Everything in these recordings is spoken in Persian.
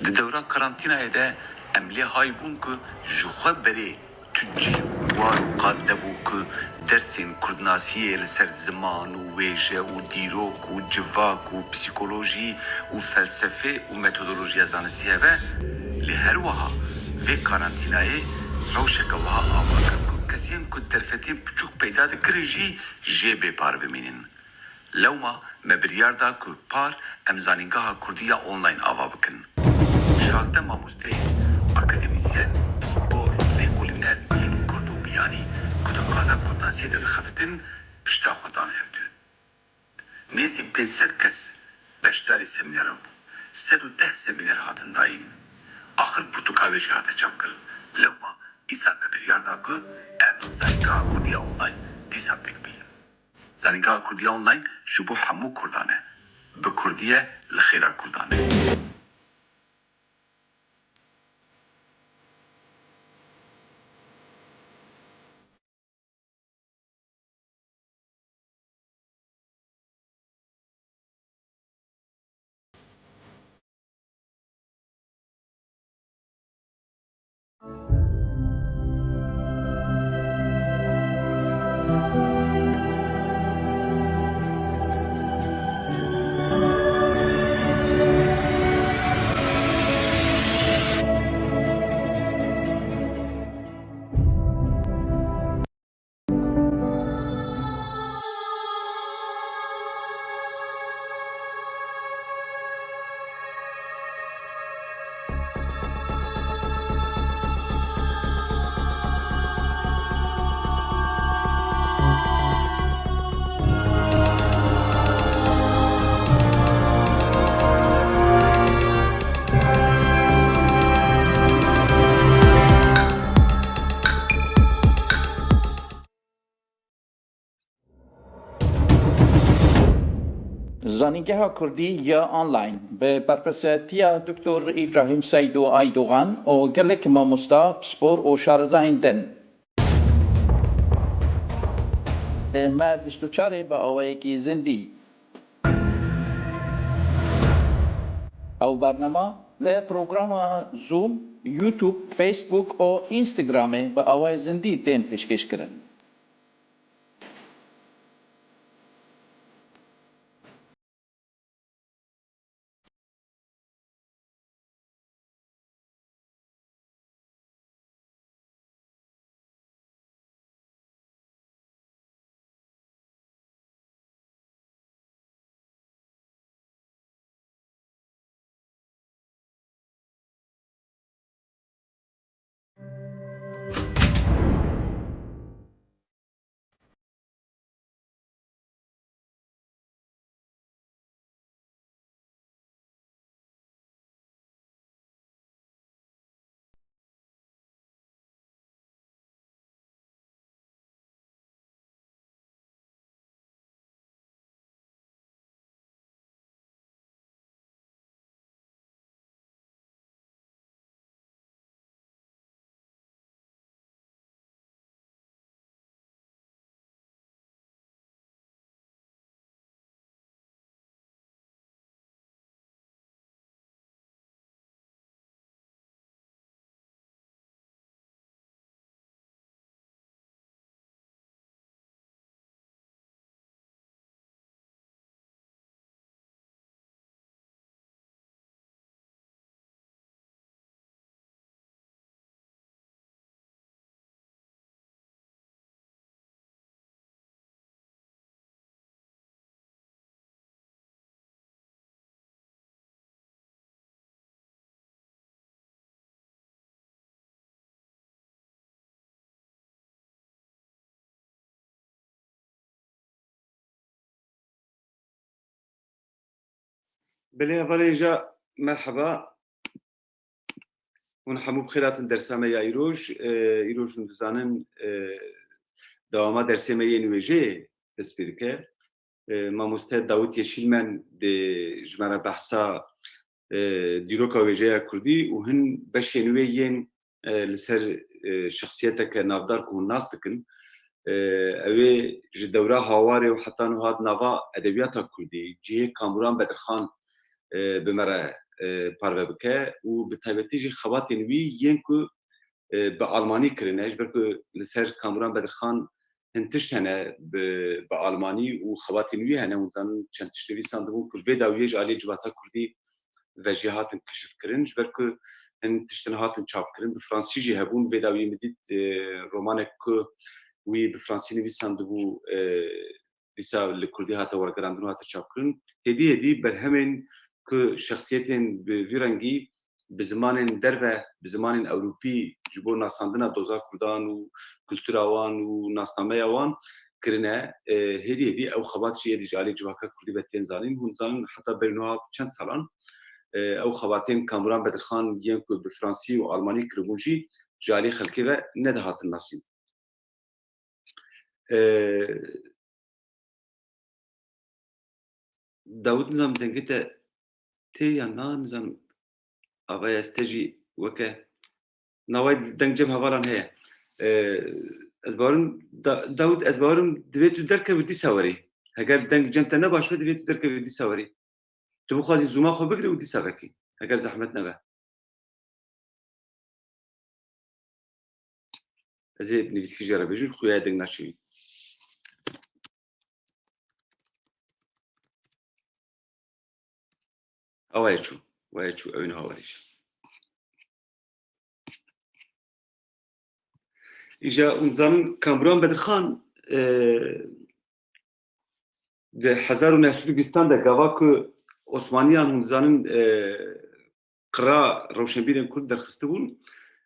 Di dewra karantinayê de em lê haybûn ku ji xwe berê tu cih û war û qad debû ku dersên kurdnasiyê li ser ziman û wêje û dîrok û civak û psîkolojî û felsefê û metodolojiya zanistî hebe, lê her wiha vê karantînayê rewşeke wiha ava kir ku kesên ku derfetên piçûk peyda dikirin jî jê bêpar bimînin. Lewma me biryar da ku par em zanîngeha Kurdî ya online ava bikin. 16 mamosteyê akademisyen, spor, lêkolîner yên Kurd û biyanî ku di qada kurdnasiyê de dixebitin pişta xwe dan hev du. Nêzî 500 kes beşdarî semînera bû. 110 semîner hatin dayîn. Axir pirtûkavê jî hate çapkirin. Lewma îsal me biryar da ku em zanîngeha Kurdiya online dîsa pêk bînin. Zanîngeha Kurdiya online ji bo hemû Kurdan e. Bi Kurdî ye li xêra Kurdan e. زانینگاه کردی یا آنلاین به برپرسیتی دکتر ابراهیم سیدو ایدوغان و گلک ماموستا سپور و شارزایندن. ما 24 با آوایکی زندی. او برنامه ل پروگرام زوم، یوتیوب، فیسبوک و اینستاگرام با آوای زندی تین پیشکش کردن. بلي أفريجا مرحبا ونحمو بخيرات درسامة يا إيروج نتزانن دواما درسامة ينويجي تسبيركه ما مستهد داوت يشيلمن دي جمارة بحثا ديروكا ويجيا كردي وهن باش ينويين لسر شخصيتك نافدار كون ناس دكن اوي جدورا هاواري وحتى نهاد نافا ادبياتا كردي جيه كاموران بدرخان بمرة پارو بکه و به تایبەتی جی خەباتên wî yên ku bi Almanî kirine ji ber ku li ser Kamuran Bedirxan hin tişt hene bi Almanî û xebatên wî hene hûn zanin çend tiştnivîsan dibûn ku vê dawiyê ji aliyê civata Kurdî ve jî hatin kişifkirin ji ber ku hin tiştin hatin çapkirin bi Fransî jî hebûn vê dawiyê min dît romanek ku wî bi Fransî nivîsan dibû dîsa li Kurdî hate wergerandin û hate çapkirin hêdî hêdî berhemên ku şexsiyetên bi vî rengî bi zimanên derve bi zimanên Ewropî ji bo nasandina doza Kurdan û kultura wan û nasnameya wan kirine hêdî hêdî ew xebat jî êdî ji aliyê civaka Kurdî ve tên zanîn hûn zanin heta berîniha çend salan ew xebatên Kamuran Bedirxan yên ku bi Fransî û Almanî kiribûn jî ji aliyê xelkê ve nedihatin nasîn. Dawud nizam dengê te tê ya na nizam avaya ez te jî weke navay deng cem hevalan heye ez barim Dawud ez barim divê tu derkevî dîsa werî heger deng cem te nebaş be divê tu derkevî dîsa werî tu bixwazî zûma xwe bigirî û dîsa vekî heger zehmet nebe ez ê nivîskî jê re bêjim xuya deng naçîvî awaya çû waya çû ew niha werî îja hûn zanin Kamuran Bedirxan di 1920 de gava ku Osmaniyan hûn zanin qira rewşenbîrên Kurd derxistibûn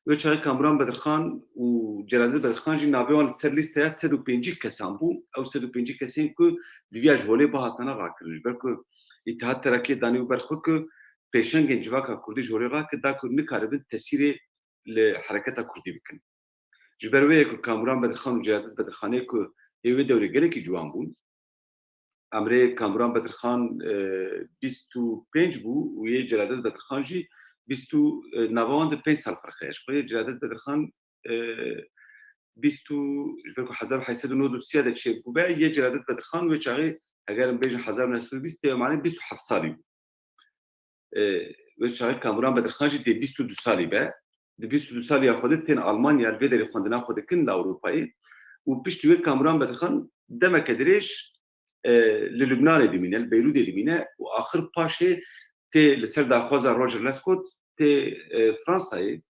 wê çayê Kamuran Bedirxan û Celalettin Bedirxan jî navê wan li ser lîsteya 150 kesan bû ew 150 kesên ku diviya ji holê bihatine rakirin ji ber ku İttihat Terakî danî û berxwe ku pêşengên civaka Kurdî ji holê rakir da ku nikaribin tesîrê li hereketa Kurdî bikin. Ji ber wê ku Kamuran Bedirxan û Celalettin Bedirxanê ku ê wê dewrê gelekî ciwan bûn emrê Kamuran Bedirxan 25 bû û yê Celalettin Bedirxan jî nava wan di 5 sal firq heye ji xwe yê Celalettin Bedirxan ji ber ku 1893 de çêbû be yê Celalettin Bedirxan wê çaxê heger em bêjin 1920 tê manê 27 salî bû wê çaxê Kamuran Bedirxan jî tê 22 salî be di 22 saliya xwe de tên Almanya li vê derê xwendina xwe dikin li Ewropayê û piştî wê Kamuran Bedirxan demeke dirêj li Lubnanê dimîne li Beyrûdê dimîne û axir paşê tê li ser daxwaza Roger Lescott tê Fransayê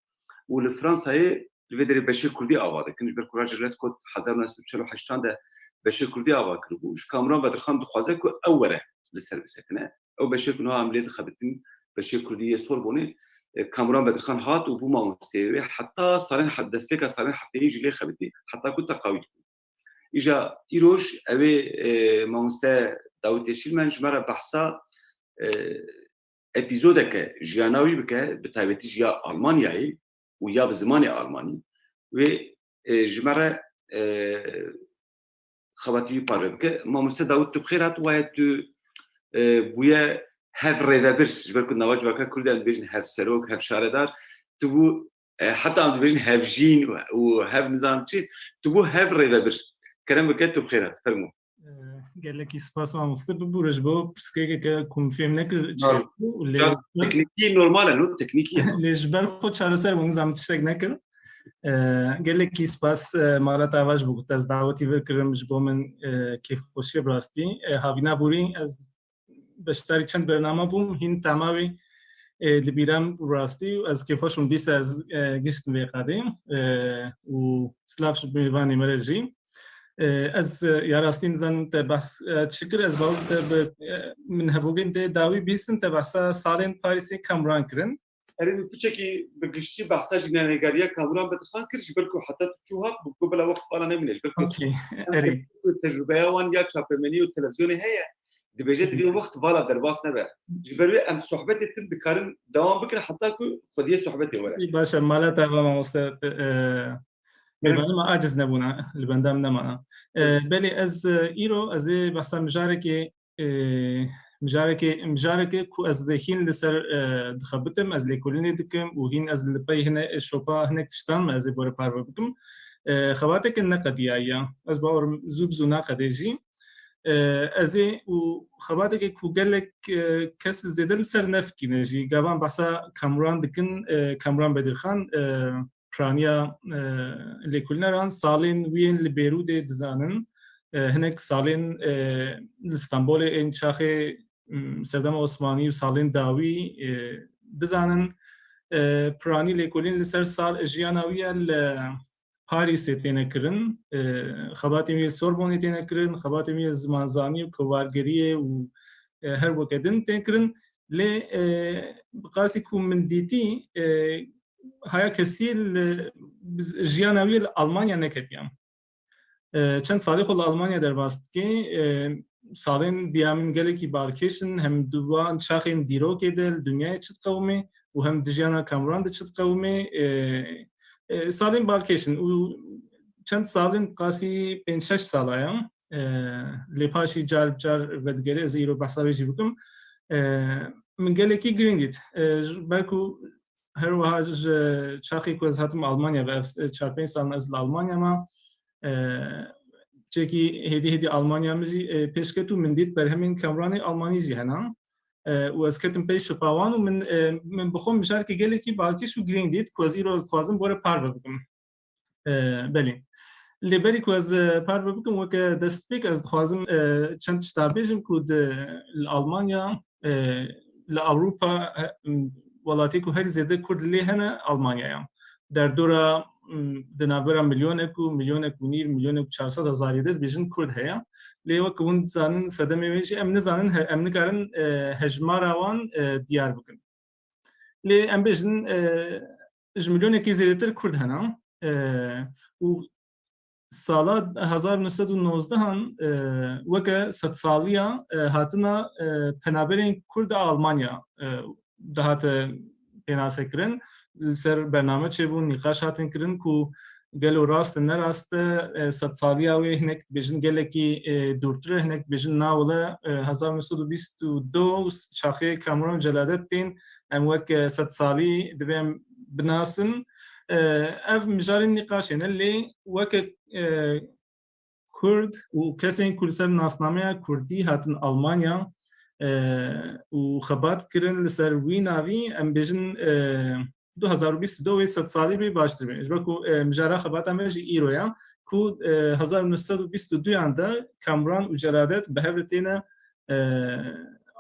û li Fransayê li vê derê beşê Kurdî ava dikin ji ber ku Roger Lescott 1948 de beşê Kurdî ava kiribû ji Kamuran Bedirxan dixwaze ku ew were li ser bisekine ew beşê ku niha em lê dixebitin beşê Kurdî yê Sorbonê Kamuran Bedirxan hat û bû mamosteyê wê heta salên destpêka salên hefteyî jî lê xebitî heta ku teqawît bû. İja îroj ew ê mamoste Dawud Yeşîlmen ji me re behsa epîzodeke jiyana wî bike bi taybetî ji ya Almanyayê û ya bi zimanê Almanî wê ji me re xebatî wî parve bike mamoste Dawud tu bixêr hat waye tu bûye hev rêvebir ji ber ku nava civaka Kurdî em dibêjin hev serok hev şaredar tu bû heta em dibêjin hev jîn û hev nizam çi tu bû hev rêvebir kerem bike tu bixêr hat fermû gelekî spas mamoste bibûre ji bo pirsgeheke ku min fêm nekir teknîkî normal e no teknîkî lê ji ber xwe çareser bû nizam tiştek nekir gelekî spas malata ava ji bo te ez dawetî vir kirim ji bo min kêfxweşiye bi rastî havîna borî ez beşdarî çend bername bûm hîn tema wê li bîram bi rastî ez kêfxweş bûm dîsa ez giştim vê qadê û silav ji mêvanê me re jî ez ya rastî nizanim te behs çikir ez bawer te min hevogên tê dawî bîstin te behsa salên Parîsê Kamuran kirin erê piçekî bi giştî behsa jî navêgeriya Kamuran Bedirxan kir ji ber ku heta tu çû hat ku bila wext vala nemîne ji ber ku tecrübeya wan ya çapemenî û televizyonê heye dibêje divê wext vala derbas nebe ji ber wê em sohbetê tim dikarin dewam bikin heta ku xwediyê sohbetê were baş e malata ava mamoste mêvanî me aciz nebûne li bendam nemana belê ez îro ez ê behsa mijarekê ku ez hîn li ser dixebitim ez lêkolînê dikim û hîn ez li pey hine şopa hinek tiştan me ez ê borê parve bikim xebateke neqedîyaye ez bawerim zû bi zû naqedê jî از او خباته که کوگلک کس زیدل سر نفکی نجی گوان بسا کامران دکن کامران بدرخان پرانیا لیکولنران سالین وین لبیرود دزانن هنک سالین استانبول این شاخه سردم عثمانی و سالین داوی دزانن پرانی لیکولین لسر سال جیاناویه پاریس تینه کرن خباتی می سوربونی تینه کرن خباتی می زمانزانی و کوارگریه و هر وقتن تینه کرن لی قاسی کو من دیتی هایا کسی جیاناوی آلمانیا نکتیم چند سالی خود آلمانیا در باست که سالین بیامین گله کی بارکشن هم دوان شاخین دیرو که دل دنیای چت قومی و هم دجانا کامران چت قومی سالین بالکشن و چند سالین قاسی 5-6 سالایم لپاشی جار ودگره زیرو بحثابی بکم من گله کی گریندید بلکو هر وحاج چاخی که از هاتم آلمانیا و 4-5 سال از آلمانیا ما چکی هدی آلمانیا مزی پیشکتو من دید بر همین کامرانی آلمانی زیهنا و از کتم پیش پاوان و من بخوام مشارکه گله کی بالکش و گریندید که از ایرو از خوازم باره پار بکم بله لیبری که از پار بکم و که دست بیک از خوازم چند شتابیجم که آلمانیا لأوروپا ولاتی که هر زیاده کرد لیهنه آلمانیا در دوره دنابرا میلیون اکو نیر میلیون اکو 400,000 یدر بیشتر کرد هیا لیوا که اون زنان صدمه میشه امن زنان امن کارن هجمار آوان دیار بکن لی ام بیشتر میلیون اکی زیادتر کرد هنام و سال 1919 هن وقت 100 سالیا هاتنا پنابرین کرد آلمانیا دهات پناسکرین سر برنامه چه بود نقاش هاتن کردن کو گلو راست نراست 100 سالیا و هنک بیشتر گله کی دورتر هنک بیشتر ناوله 1922 شاخه کامران جلادت تین ام وقت 100 سالی دبیم بناسن اف مجال نقاش اللي وقت کرد و کسی کل سر ناسنامه کردی هاتن آلمانیا و خبات کردن لسر وی ناوی ام بیشتر 2022 100 سالی بی باشتر بین. اجبار کو مجرا خبات امروزی ایرویا کو 1922 янда کامران و جلادت به هر تینه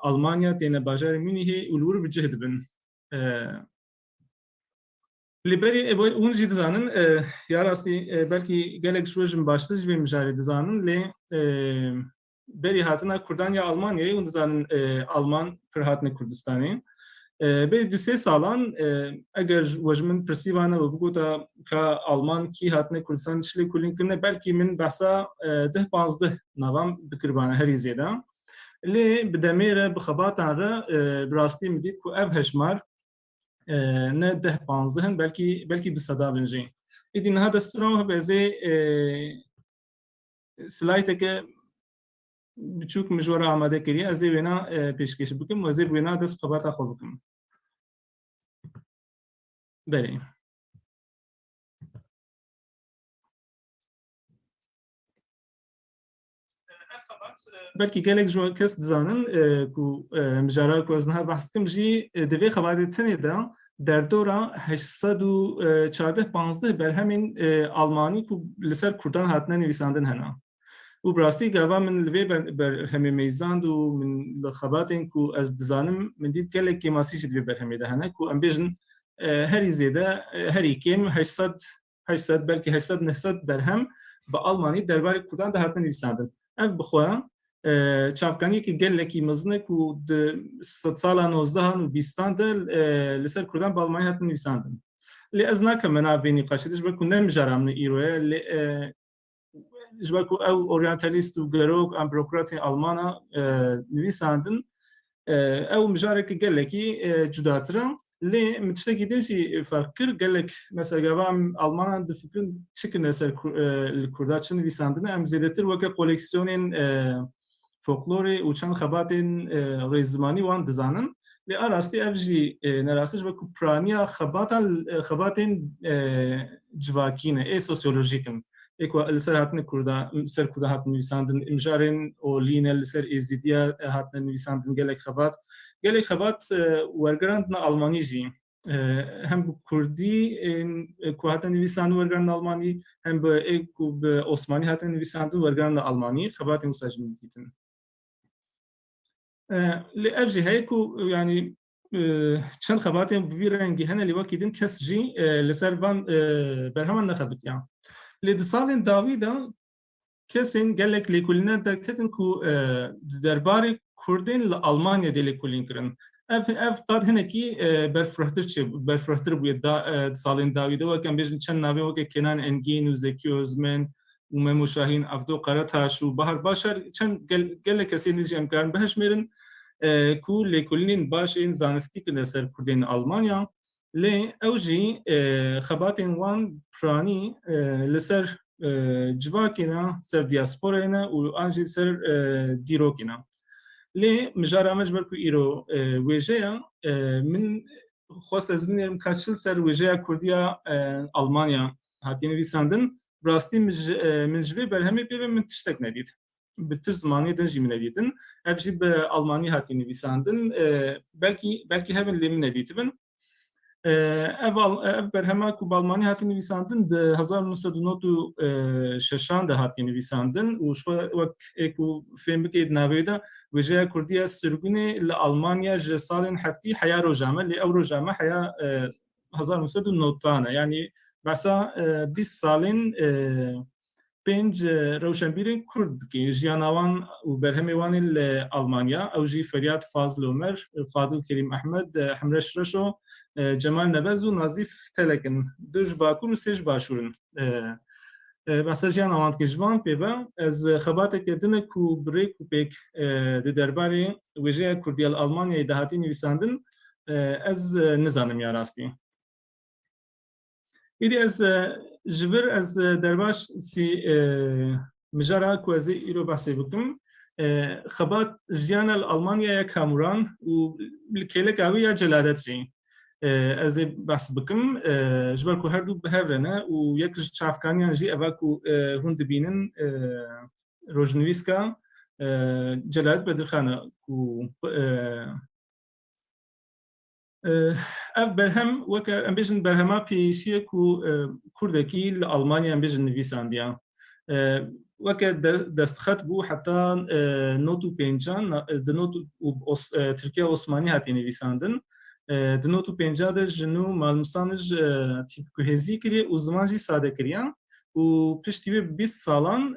آلمانیا تینه باجر مینیه اولور بجهد بن. لیبری اون جد زانن یا راستی بلکی گلک شوجم باشتر بی مجاری دزانن لی بری هاتنا کردان یا آلمانیایی اون زانن آلمان فرهاتن کردستانی. به 2-3 سالان اگر وجمن پرسیوانه و بگوتا که آلمان کی هاتنه کردستان شلی کلین کنه بلکی من بحثا 10-15 نوام بکربانه هری زیده لی بدمیره بخباتان را براستی مدید که اف هشمار نه 10-15 هن بلکی بصدا بنجین ایدی نها دستورم بازه سلایت که بچوک مجوره آماده کریه از وینا پیشکش بکم و از وینا دست خبرتا خود بکم بریم بلکی گلک جو کس دزانن کو مجرا کو از نها بحث کم جی دوی خبر تنی دا در دوره 814-15 بر همین آلمانی کو لسر کردان هاتنه نویساندن هنا و براستی گاوا من لوی بر همه میزاند و من لخبات این کو از دزانم من دید که لکی ماسی شد بر همه دهنه کو ام بیشن هری زیده هری کم 800 بلکه 800-900 درهم با آلمانی درباره کردان ده هاتن نویساندن اف بخواه چافکانی که گل لکی مزنه کو 100 سال 19 و 20 لسر کردان با آلمانی هاتن نویساندن لی از نکم منابینی قاشدش بکن نمیجارم نه ایروه جبركو او اورينتاليست وغيروك ام بروكراتي المانا نويساندن او مجارك قال لك جداترا لي متشتكي ديشي فكر قال لك مثلا قام المانا دفكر شكل نسر الكردات نويساندن ام زيدتر وك كوليكسيونين فولكلوري وشان خباتين ريزماني وان دزانن لي اراستی افجي نراسج وك برانيا خباتين جواكين اي سوسيولوجيكن اکو لسر هاتن کردا سر کردا هاتن نویساندن امجارن او لینل لسر ازیدیا هاتن نویساندن گلک خبات ورگراند نا آلمانی جی هم کردی کو هاتن نویساندن ورگراند آلمانی هم به اکو به عثمانی هاتن نویساندن ورگراند آلمانی خبات مساجم دیتن لأجل هيك يعني چند خباتين ببيرنجي هنا اللي وكيدن كس جي لسربان برهمان نخبت يعني لدسالين داويدا كسين قال لك لكلنا دركتن كو درباري كردين لألمانيا دي لكلين كرن اف قاد هنا كي برفرحتر بيد دسالين داويدا وكان بيجن چند نابي وكي كنان انجين وزكي وزمن ومامو شاهين افدو قراتهاش وبهر باشر چند قال لك كسين نجي امكان بهش ميرن کو لکلین باشین زانستی که لسر کردین آلمانیا لی اوجی خباتین وان پرانی لسر جواکینا سر دیاسپورینا و آنجی سر دیروکینا لی مجارا مجبر کو ایرو ویجیا من خواست از من کاتشل سر ویجیا کردیا آلمانیا هاتین ویساندن براستی من جوی برهمی بیرم من تشتک ندید بتر زمانی دنجی من ندیدن ابجی به آلمانی هاتی نویساندن belki هبن لی من ندیدن اف برهما کو بالمانی هاتی نویساندن ده 1996 ده هاتی نویساندن و شو وک اکو فیلم بکید ناویدا وجه کردیا سرگونی لآلمانیا جسالن حفتی حیا روجامه لی او روجامه حیا 1990 yani بسا 20 سالین پنج روشنبیری کرد که جیانوان و برهمی وانی لآلمانیا او جی فریاد فاضل عمر فاضل کریم احمد حمرش رشو جمال نبز و نظیف تلکن دوش باکور و سیج باشورن بسا جیانوان که جوان پیبا از خبات کردن کو بریک و پیک ده درباره وجه کردیال آلمانیا دهاتی نویساندن از نزانم یا راستی ایدی از جبر از درباش سی مجرا کوزی ایرو بحثی بکم خبات جیان الالمانیا کامران و کله کاوی یا جلادت جی از بحث بکم جبر کو هر دو بهرنه و یک چافکانیان جی اوا کو هند بینن روجنویسکا جلادت بدرخانه کو اف برهم وک امبیشن برهما پیشیه کو کردکی لآلمانیا امبیشن نویساندیا وک دستخط بو حتی نوتو پنجان د نوتو ترکیه عثمانی هاتی نویساندن د نوتو پنجا د جنو مالمسانج تیپ کوهزی کری و زمانجی ساده کریان و پشتی 20 سالان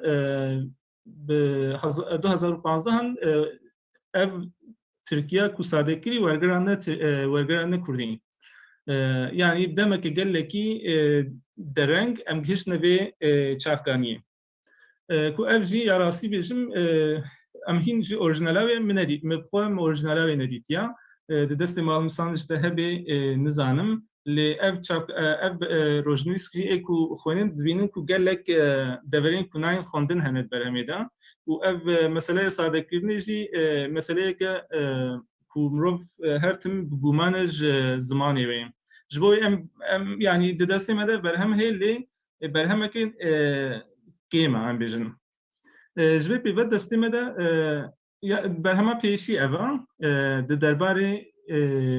به 2015 اف ترکیه کو ساده کری ورگرانه کردین یعنی بدمه که گل لکی درنگ ام گشنه به چافکانیه کو اف جی یا راستی بیشم ام هین جی اورجینالاوی من ندید مبخوام اورجینالاوی ندید یا دست معلوم سانش ده به نزانم لی اف چاپ اف روجنویسکی اکو خوانین دبینن کو گل لک دورین کناین خوندن هند برهمیدا و اف مسئله ساده کردنی جی مسئله که کومروف هر تم بگومانج زمانی ویم جبوی ام یعنی دست مده برهم هیلی برهم که قیمه ام بیشن جبوی پیوت دست مده برهم پیشی اوان درباره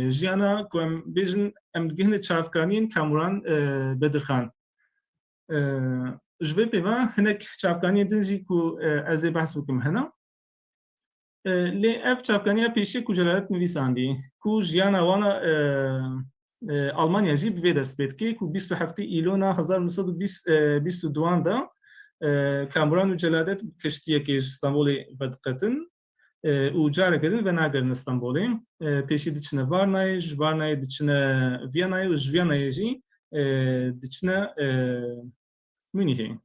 جیانا کوم بیشن ام گهن چافکانین کامران بدرخان جبوی پیوا هنک چافکانی دنجی کو از بحث بکم هنا لی اف چافکانیا پیشی کو جلالت نویساندی کو جیانا وانا آلمانیا جی به دست بید که کو 27 ایلونا 1922 دا کامران و جلالت کشتیه که استانبول بدقتن و جاره کردن و نگرن استانبولی پیشی دیچنه وارنای دیچنه ویانای و جویانای جی دیچنه مونیه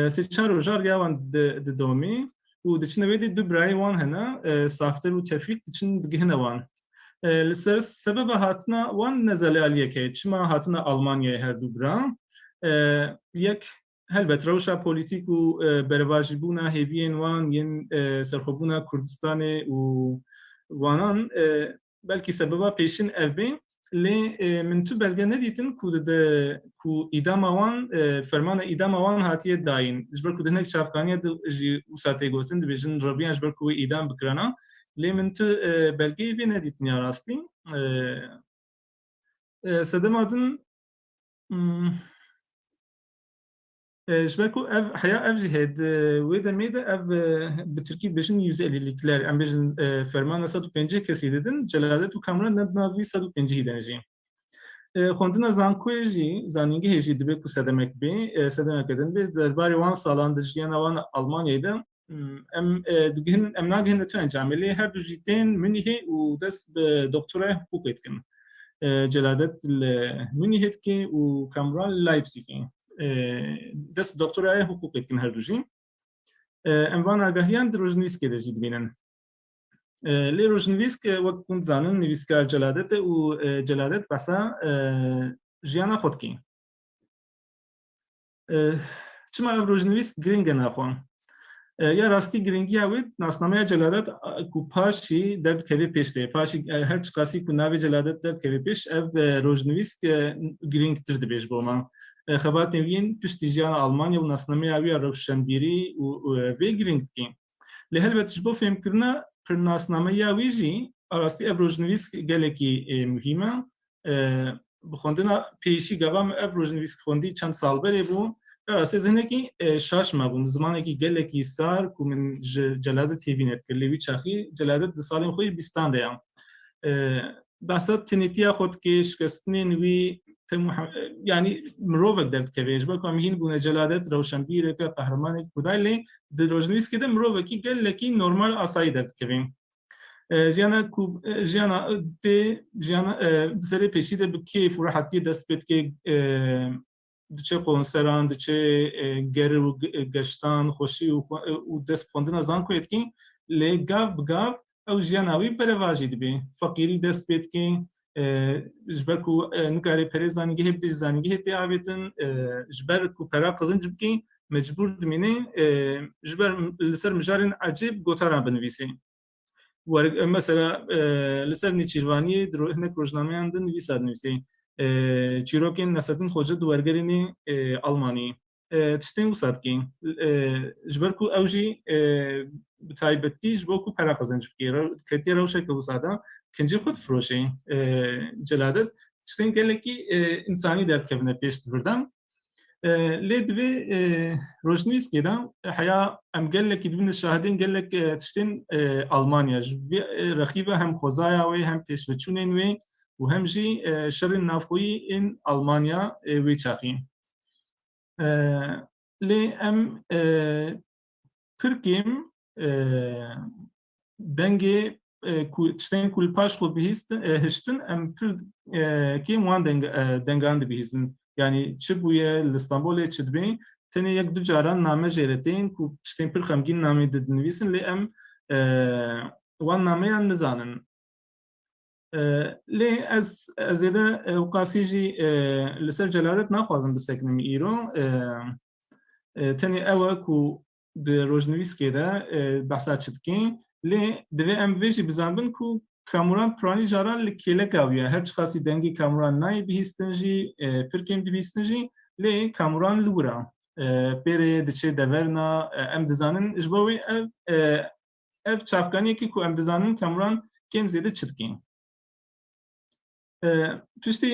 سی چهار روزار یوان دومی و دیچنه ویدی دو برای وان هنه سافتر و تفریق دیچن دگهنه وان لسر سبب هاتنا وان نزله علیه که چما هاتنا آلمانیای هر دو برا یک هلبت روشا پولیتیک و برواجی بونا هیوین وان ین سرخوبونا کردستان و وانان بلکی سببا پیشین اوی لێ من تو بەلگە نەدیتن ku îdama wan fermana îdama wan hatiye dayîn ji ber ku di hinek çavkaniya jî wisa tê gotin dibêjin robiyan ji ber ku wê îdam bikirana lê min tu belgeyê vê nedîtin ya rastî sedema din ji ber ku ev heya ev jî heye wê demê de ev bi Tirkî dibêjin %50'likler em bêjin fermana 150 kesî didin Celadet û Kamran ne navî 150 de jî xwendina zankoyê jî zanîngehê jî dibe ku sedemek bê sedemek edin bê derbarê wan salan di jiyana wan Almanyayê de em digihin em nagihin de tu encamê lê her du jî tên Münihê û dest bi doktoraya hukukê dikin Celadet li Münihê dike û Kamran li Leipzigê dest bi doktoraya hukukê dikin her du jî em van agahiyan di rojnivîskê de jî dibînin lê rojnivîsk wek hûn dizanin nivîskar Celadet e û Celadet behsa jiyana xwe dike çima ev rojnivîsk giring e naxwe ya rastî giringiya wê nasnameya Celadet ku paşî derdikeve pêş de paşî her çi qasî ku navê Celadet derdikeve pêş ev rojnivîsk giringtir dibe ji bo me xebatên wî yên piştî jiyana Almanya û nasnameya wî ya rewşenbîrî û vê giring dike lê helbet ji bo fêmkirina pirnasnameya wî jî rastî ev rojnivîsk gelekî muhîm e bi xwendina pêşî gava me ev rojnivîsk xwendî çend sal berê bû rastî zinekî şaş mebûm zimanekî gelekî sar ku min ji Celadet hêvî kir lê wî çaxî Celadet di salên xwe bîstan de ya behsa tenêtiya xwe dike şikestinên wî yani mirovek derdikeve ji ber ku em hîn bûne Celadet rewşenbîrek e qehremanekî Xuday lê di rojnivîskê de mirovekî gelekî normal asayî derdikeve jiyana ku jiyana tê jiyana di serê pêşî de bi kêf û rehetiyê dest pê dike diçe konseran diçe ger û geştan xweşî û dest bi xwendina zankoyê dike lê gav bi gav ew jiyana wî bereva jî dibe feqîrî dest pê dike ji ber ku nikarê perê zanîngehê bide ji zanîngehê tê avêtin ji ber ku pera qizinc bike mecbûr dimîne ji ber li ser mijarên ecêb gotaran binivîse mesela li ser nêçîrvaniyê hinek rojnameyan din nivîsa dinivîse çîrokên Nesedîn Hoca di wergerînê Almanî tiştên wisa dike ji ber ku ew jî bi taybetî ji bo ku pera qizinc bike ketiye rewşeke wisa de kincî xwe difiroşe Celadet tiştên gelekî însanî derdikevine pêş di birdan lê divê rojnivîskê de heya em gelekî dibîne şahidên gelek tiştên Almanya ji vê rexîbe hem xwezaya wê hem pêşveçûnên wê û hem jî şerên navxweyî ên Almanya wê çaxî lê em Tirkêm dengê tiştên ku li paş xwe hiştin em pir kêm wan dengan dibihîzin yani çi bûye li Stenbolê çi dibe tenê yek du caran name jê re tên ku tiştên pir xemgîn namê dinivîsin lê em wan nameyan nizanin lê ez ê de qasî jî li ser Celadet naxwazim bisekinim îro tenê ew e ku di rojnivîskê de behsa çi dike lê divê em vê jî bizanbin ku kamuran piranî caran li kêleka wî ye her çi qasî dengê kamuran nayê bihîstin jî pir kêm dibihîstin jî lê kamuran li wir e pêrê diçe deverna em dizanin ji bo wê ev çavkaniyekî ku em dizanin kamuran kêm zêde çi dike piştî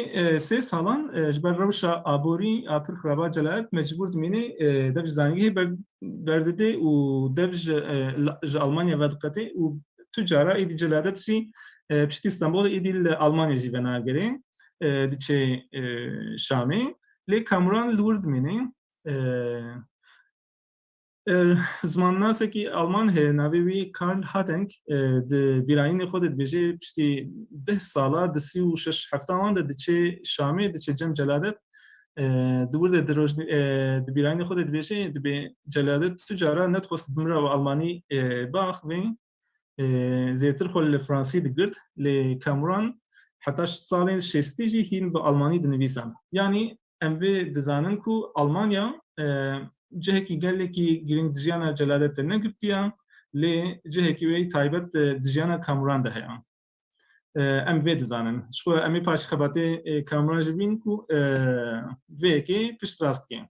sê salan ji ber rewşa aborî a pir xiraba Celadet mecbûr dimîne dev ji zanîngehê berdide û dev ji Almanya vediqete û tu cara êdî Celadet jî piştî Stenbolê êdî li Almanya jî venagere diçe Şamê lê kamuran li wir dimîne zimannasekî Alman heye navê wî Karl Hadenk di bîrayînê xwe de dibêje piştî 10 sala di 36 hefta wan de diçe Şamê diçe cem Celadet di wir de di bîrayînê xwe de dibêje dibe Celadet tu cara nedixwest bimira û Almanî bax vê zêtir xwe li Fransî digirt lê kamuran heta salên şêstî jî hîn bi Almanî dinivîsan yanî em vê dizanin ku Almanya cihekî gelekî giring di jiyana Celadet de negirtiye lê cihekî wê taybet di jiyana kamuran de heye ام وی دزانن شو امی پاش خباته کامران جبین کو وی کی پشت راست کی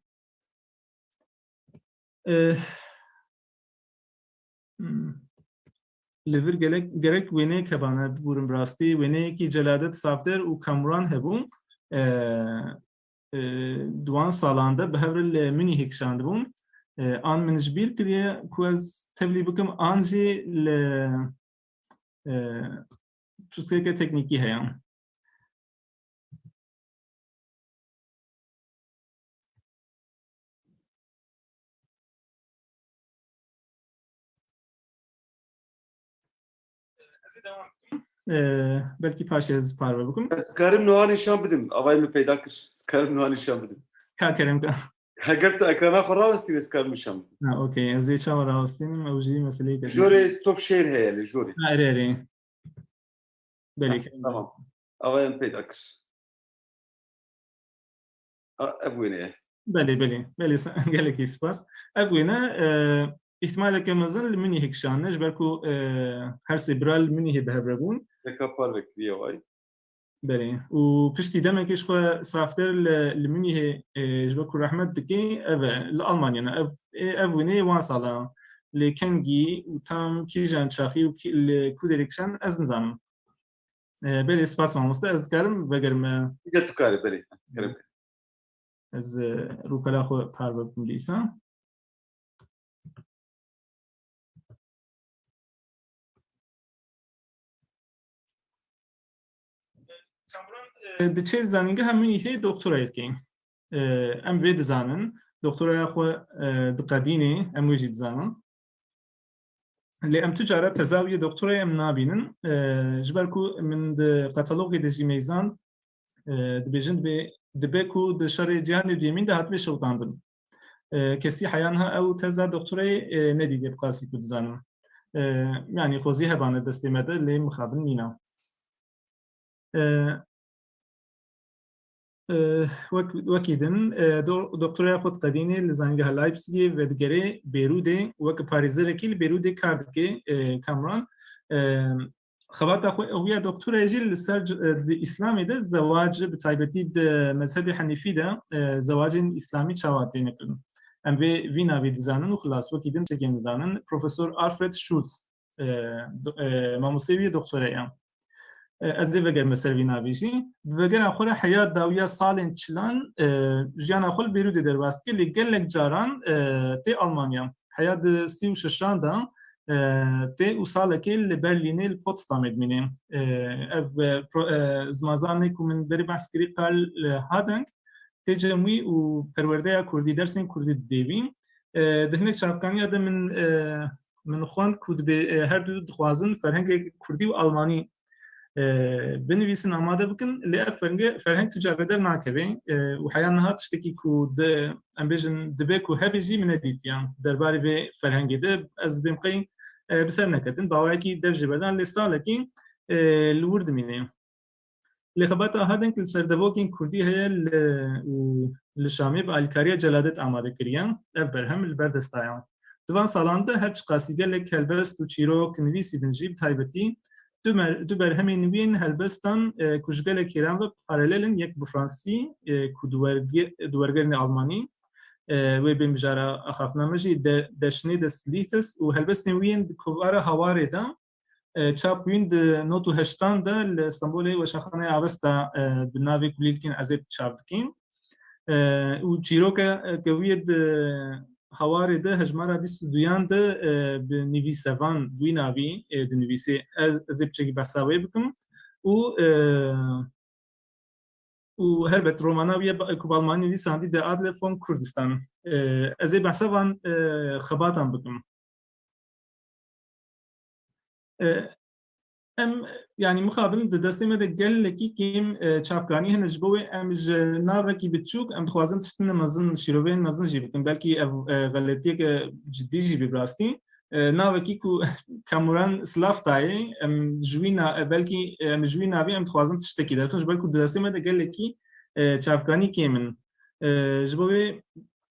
لیور گرک وینه کبانه بورم راستی وینه کی جلادت صافدر و کامران هبون دوان سالانده به هر منی هکشاند بون آن منش بیر کریه کو از تبلی بکم آنجی ل پرسیکه تکنیکی هیام belki paşez parve bugün. Karim Nuhan nişan bidim. Avay mı peyda kır? Karim Nuhan nişan bidim. Ka Kerem ka. Eğer tu ekrana xorravasتی بس Karim nişan bidim. Ha okey. Az içe var hastayım. Avcı meseleyi kadar. Jori stop şehir heyeli jori. Ha eri. Belki. Tamam. Avay mı peyda kır? Evvine. Beli. Geleki spas. Evvine ihtimalle kemazın mini hekşanne. Belki her sebral mini behebrebun. Tekapar bekliyor vay. بله و پشتی دمه کش خو صافتر لمنی جبر کو رحمت دکی اف لالمانیا اف ونی وان سالا لکنگی و تام کی جان شافی و کو دیرکشن از نظام بله سپاس ماموسته از گرم و گرم دیگه تو کاری بله گرم از روکلا خو پار بکم لیسا دچه زنینگه همینی هی دکترایت کن. ام وید زنن دکترای خو دقدینی ام وجد زنن. لی ام تجارت تزاویه دکترای ام نابینن. جبرکو من کاتالوگی دژی میزان دبیجن به دبکو دشار جهان دیمین ده حتمی شوطاندن. کسی حیانها او تزا دکترای ندیده بقاسی کود زنن. یعنی خوزی هبانه دستیمده لی مخابن نینا. وكيدن دكتورة خود قديني لزانجها لايبسكي ودگري بيرودي وك باريزركي بيرودي كاردكي كامران خبات اخو ويا دكتورة يجي للسرج الاسلامي ده زواج بتايبتي مذهب حنيفي ده زواج اسلامي شواتي نكن ام فينا بيدزانن وخلاص وكيدن تكين زانن بروفيسور الفريد شولتز ماموسيوي دكتورة يعني از دیگر مسئله نبیشی دیگر آخر حیات داویا سالن چلان جیان آخر بیرود درواست که لیگل جاران تی آلمانیا حیات 36 دا تی وصل کل برلینی الپوتسدام ادمینه اف زمازانی که من بری بحثی قال هادنگ تجمعی و پرورده کردی درسین کردی دیوین دهنک شرکانی آدم من خوان کود به هر دو خوازن فرهنگ کردی و آلمانی بنویسن آماده بکن لی فرهنگ تجاری در ناکبی و حیانها تشتکی کود امبیجن دبی کو هبیجی من دیتیان درباره به فرهنگی ده از بمقی بسر نکتن باوری کی درجه بدن لی ساله کی لورد مینه لی خبات آهادن که سردبوکین کردی هی لشامی با الکاریا جلادت آماده کریان برهم البردستایان دوان سالانده هر چه قاسیده لی کلبست و چیروک نویسی دنجیب تایبتی دو برهمین وین هلبستان کجگل کیران و پاراللن یک بفرانسی کودورگرن آلمانی و بمجارا اخافنامجی دشنی دسلیتس و هلبستن وین کوار هواری دا چاپ وین د نوتو هشتان دا استانبول و شخانه آبستا بناوی کلیلکین ازیب چاپ دکیم و چیروکا کوید هواری ده هجمارا 22 ده به نویسوان دوی ناوی ده نویسی از بچگی بحثاوی بکم و هربت روماناوی کوبالمانی نویساندی ده عادل فون کردستان از بحثاوان خباتان بکم ام يعني مخابن دستمه ده گل کی کیم چافگانی هنجبوی امج ناوکی بچوک ام خوازن تشتن مزن شیروین مزن جی بکن بلکی غلطی که جدی جی براستی ناوکی کو کامران سلاف تای ام جوینا بلکی ام جوینا بی ام خوازن تشتکی دارتونش بلکو دستمه ده گل کی چافگانی کیمن جبوی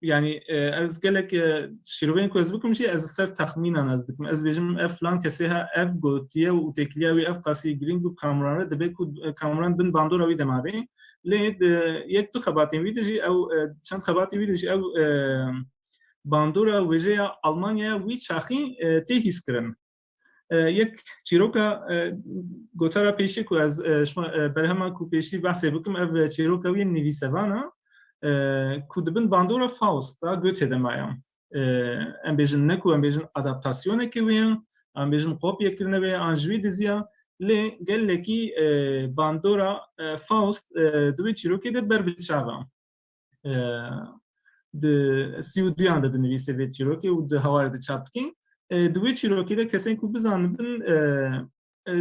yani ez gelek şirvên ku ez bikim jî ez ser texmînan ez dikim ez bêjim ev falan kesê ha ev gotiye û têkiliya wî ev qasî girîng û kameran re dibe ku kameran bin bandora wî demarê lê yek du xebatên wî de jî ew çend xebatê wî de jî ew bandora wêjeya Almanyaya wî çaxî tê hîskirin yek çîroka gotara pêşî ku ez berhema ku pêşî behsê bikim ev çîroka wî nivîsevana ku dibin bandora Faust da Goethe demaya em bêjin ne ku em bêjin adaptasyonekê wê em bêjin kopyekirine wê an ji wî diziya lê gelekî bandora Faust di wê çîrokê de ber biçava di sî û duyan de dinivîse vê çîrokê û di hawarê de çap dikîn di wê çîrokê de kesên ku bizanibin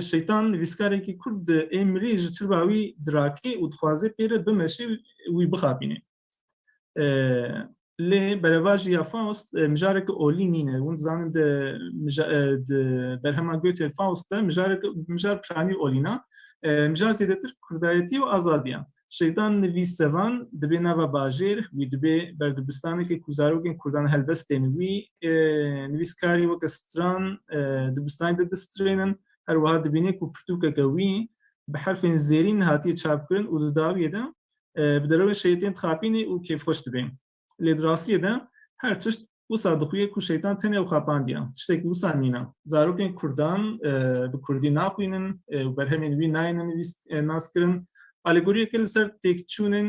şeytan nivîskarekî Kurd di êmirî ji tirba wî dirakê û dixwaze pê re bimeşe wî bixapîne lê bereva jî ya Faust mijareke olî nîne hûn dizanin di berhema Goethe Faust de mijar piranî olîna mijar zêdetir kurdayetî û azadiya şeytan nivîsevan dibe nava bajêr wî dibe berdibistanekê ku zarokên Kurdan helbestên wî nivîskarî weke stran dibistanê de distrênin her wiha dibîne ku pirtûkeke wî bi herfên zêrîn hatiye çapkirin û di dawiyê de bi derewê şeytên dixapînê û kêfxweş dibe lê di rastiyê de her tişt wisa dixuye ku şeytan tenê ew xapandiye tiştekî wisa nîne zarokên Kurdan bi Kurdî naxwînin û berhemên wî nayêne naskirin alegoriyeke li ser têkçûnên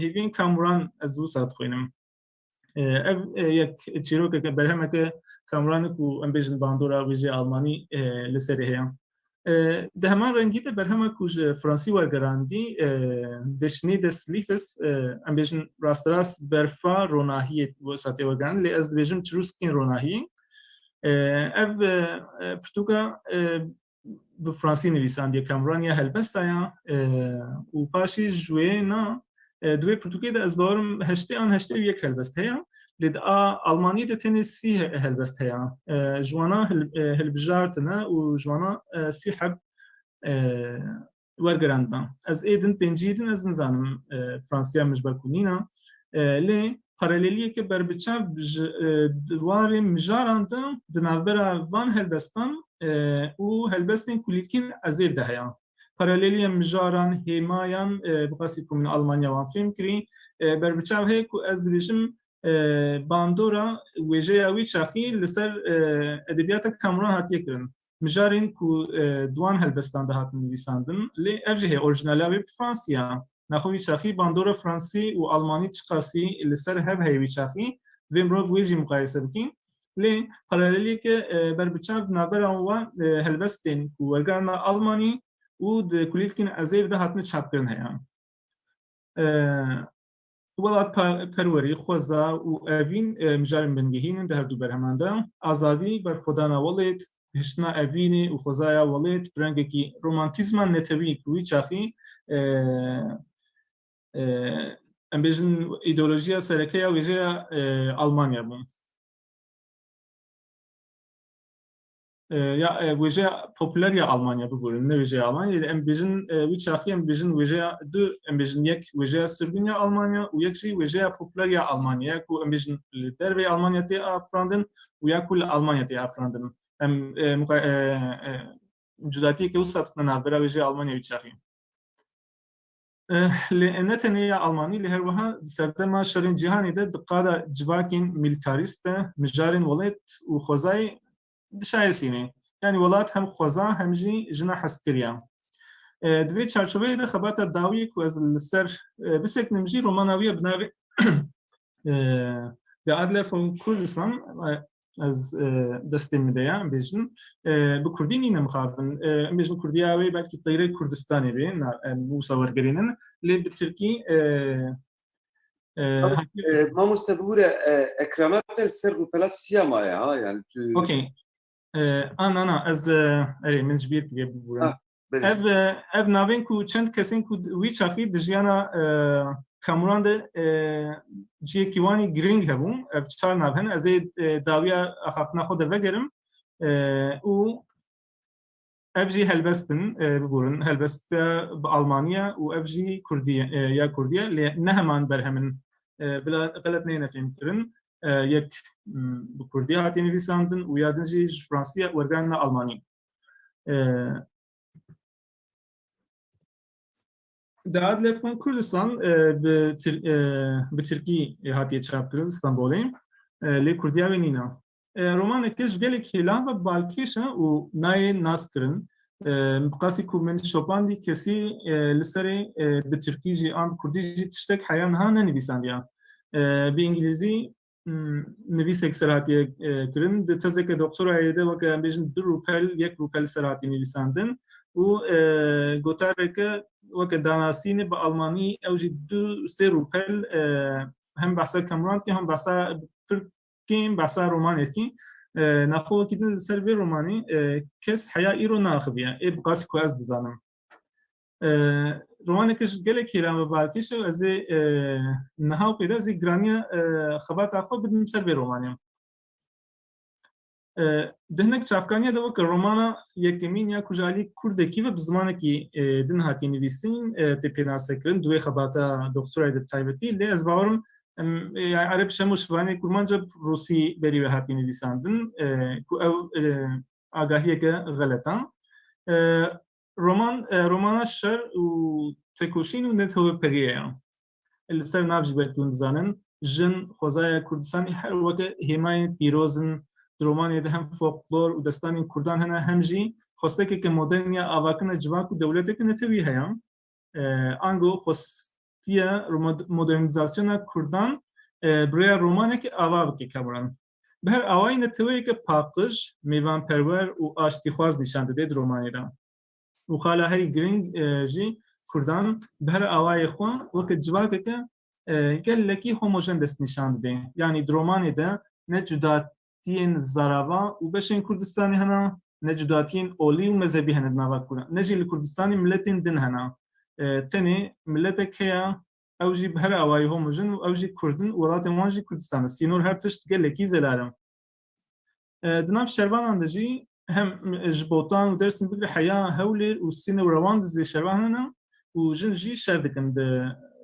hêviyên kamuran ez wisa dixwînim ev yek çîrokeke berhemeke kamuranê ku em bêjin bandora wêjeyê Almanî li serê heye di heman rengî de berhema ku ji Fransî wergerandî deşinê de Slîfes em bêjin rasterast berfa ronahiyê wisa tê wergerandî lê ez dibêjim çirûskên ronahiyê ev pirtûka bi Fransî nivîsandiye kameraniya helbesta ya û paşî ji wê na di wê pirtûkê de ez bawerim heştê an heştê û yek helbest heye lê di Almanî de tenê sî helbest heye ji wana hilbijartine û ji wana sî heb wergerandina ez êdin pêncî din ez nizanim Fransiya min ji ber ku nîna lê paraleliyeke berbiçav ji dwarê mijaran de di navbera van helbestan û helbestên kulîlkîn ezêv de heye paraleliya mijaran hêmayan bi qasî ku min Almanya wan fêm kirî berbiçav heye ku ez dibêjim bandora wêjeya wî çaxî li ser edebiyata kamuran hatiye kirin mijarên ku duan helbestan de hatin nivîsandin lê ev jî heye orijinala wê bi Fransiya naxwe wî çaxî bandora Fransî û Almanî çi qasî li ser hev heye wî çaxî divê mirov wê jî muqayese bikîn lê paraleliyeke berbiçav di navbera wan helbestên ku wergerandina Almanî û di kulîlkên ezêv de hatine çapkirin heye welat perwerî xweza û evîn mijarên bingehînin di her du berheman de azadî berxwedana welêt hiştina evînê û xwezaya welêt bi rengekî romantîzma netewî ku wî çaxî em bêjin îdeolojiya serekeya wêjeya Almanya bû ya wêjeya popüler ya Almanya bigûrin ne wêjeya Almanya em bêjin wî çaxî em bêjin wêjeya du em bêjin yek wêjeya sirgûn ya Almanya û yek jî wêjeya popüler ya Almanya ku em bêjin li dervê Almanya tê afirandin û ya ku li Almanya tê afirandin em cudatiyeke wisa dixine navbera wêjeya Almanya wî çaxî lê ne tenê ya Almanî lê her wiha di serdema şerên cîhanê de di qada civakên militarîst de mijarên welêt û xwezayê dişayesîne yani welat hem xweza hem jî jina heskiriya di vê çarçoveyê de xebata dawiyê ku ez li ser biseknim jî romana wî ye bi navê The Adler von Kurdistan ez destê min de ye em bêjin bi Kurdî nîne mixabin em bêjin Kurdiya wê belkî Tîrê Kurdistanê bê em wisa wergerînin lê bi Tirkî Mamoste bibûre ekramat li ser rûpela siyamaya ha yani okey ana ez erê min ji bîr pê bibûrim ev navên ku çend kesên ku wî çaxî di jiyana kamuran de ciyekî wanî giring hebûn ev çar nav hene ez ê dawiya axaftina xwe de vegerim û ev jî helbestin bigûrin helbest bi Almanya û ev jî Kurdiye ya Kurdiye lê ne heman berhemin بلا غلط نفهم كرن يك بكردي هاتي نویساندن و یادن جی فرانسیه ورگان آلمانی. داد لفون کردستان به ترکی هاتیه چاپ کرد استانبولی لی کردیا و نینا. رومان کش گلی کلام و بالکیشن و نای ناس کرن. مقاسی کو من شوپاندی کسی لسری به ترکی جی آن کردی جی تشتک حیان ها ننویساندیا. به انگلیسی نویس اکثراتی کرن. تازه که دکتر ایده و که بیشتر 2 روپل 1 روپل سراتی نویساندن و گوتاره که و که داناسینه با آلمانی اوجی 2-3 روپل هم بحثا کامران که هم بحثا پرکیم بحثا رومانی کی نخواه که دل سر به رومانی کس حیا ایرو ناخبیه ای بقاسی که از دزانم رومانی کش گله کیرام بالکیش از نهاو پیدا زی گرانیا خبات آفا بدم سر به رومانی دهنک چافکانیا دو که رومانا یکمین یا کجالی کرده کی و بزمانه کی دن هاتی نویسین تپینا سکرن دوی خباتا دکترای دتایبتی لی از باورم عرب شموش وانی کرمانجا روسی بری و هاتی نویساندن کو او آگاهیه که غلطان رومانا شر و تکوشین و نتوه پریه السر نابج بکن زنن جن خوزای کردستانی هر وقت همای پیروزن رومانیه هم فولکلور و دستانی کردان هنه همجی خواسته که مدرنیا آواکن جوان و دولتی که نتوی هیام آنگو خواسته مدرنیزاسیون کردان برای رومانه که آوا بکی کامران به هر آوای نتوی که پاکش میوان پرور و آشتی خواز نشان داده رومانی را و خاله هری گرینگ جی کردان به هر آوای خوان وقت جوان که گلکی هوموژن دست نشان داده یعنی رومانی ده نه جداتین زراوا و بشین کردستانی هنا نه جداتین اولی و مذهبی هند نواد کردن نه جیل کردستانی ملتین دن هنا تنی ملت کیا اوجی به هر آوای هوموژن و اوجی کردن ولات مانجی کردستان سینور هر تشت گلکی زلارم دناب شربان اندجی هم جبوتان و درسن بگیر حیا هولی و سین و روان دزی شربان هنا و جن جی شردکن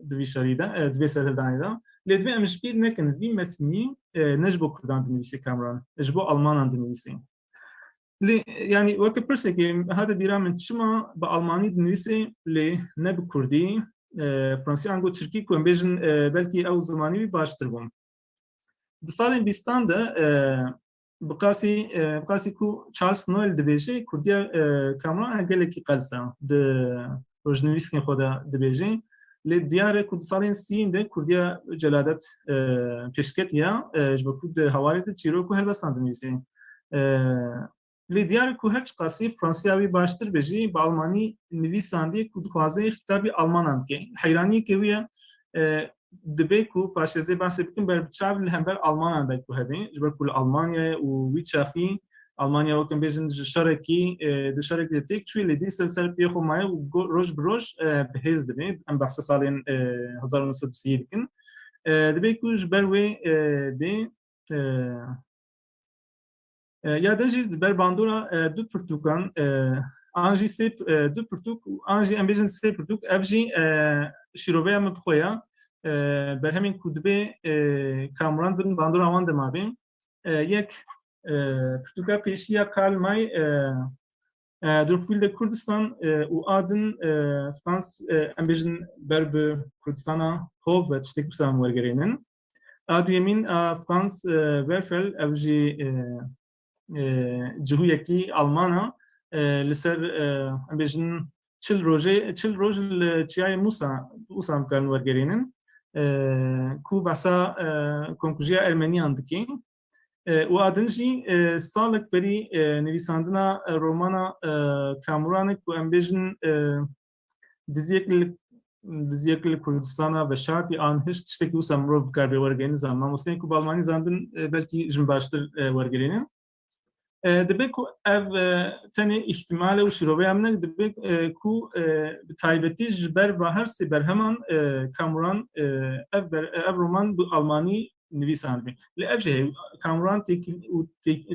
دوی شریده دوی سر دانیدا لدوی امش بیر نکن دوی متنی نجبو کردان دنیسی کامران نجبو آلمان دنیسی لی یعنی وقت پرسه که هذا بیرا من چما با آلمانی دنیسی لی نب کردی فرانسی انگو ترکی کوم بیشن بلکی او زمانی بی باشتر بوم دسالین بیستان ده بقاسی کو چارلز نویل دبیجه کردیا کامران گلکی قلسا ده روزنویسکن خدا دبیجه لی دیاره کد سالین سین ده کردیا جلادت پیشکتیا جب کد حوالی ده چیرو کو هر بستان دنیسی لی دیاره کو هر قاسی فرانسیاوی باشتر بجی با آلمانی نویساندی کد خوازه خطابی آلمانند که حیرانی که ویا دبی کو پاشزه بحث بکن بر بچاب هم بر آلمانند کو هدی جبر کل آلمانیا و ویچافی آلمانیا وکم بیشن شرکی دشارک تیک چوی لیدی سر پیخو مای و روز بروز بهز دبی ام بحث سالین 1930 کن دبی کوش بروی دی یا دنجی بر باندورا دو پرتوکان آنجی سه دو پرتوک و آنجی ام بیشن سه پرتوک افجی شیرویا مبخویا بر همین کدبه کامران دن باندورا وان دمابیم یک پرتوکا پیشیا کال مای در فیلد کردستان و آدن فرانس امبیشن برب کردستانا هوف و تشتیک بسام ورگرینن آدو یمین فرانس ورفل اوجی جهویه کی آلمانا لسر امبیشن چل روز چیای موسا مکان ورگرینن کو بحثا کنکوژیا ارمنیان دکین و آدنجی سالک بری نویساندنا رومانا کامران کو امبیشن دزیکل کردستانا و شرطی آن هشت تشتکی وسام رو بکار ورگرین زمان مستین کو بالمانی زندن بلکی جن باشتر ورگرینن دبی کو اف تنی احتمال و شروعی همنگ دبی کو تایبتی جبر و هر سی بر همان کامران اف رومان bu آلمانی نویساند لی افجه کامران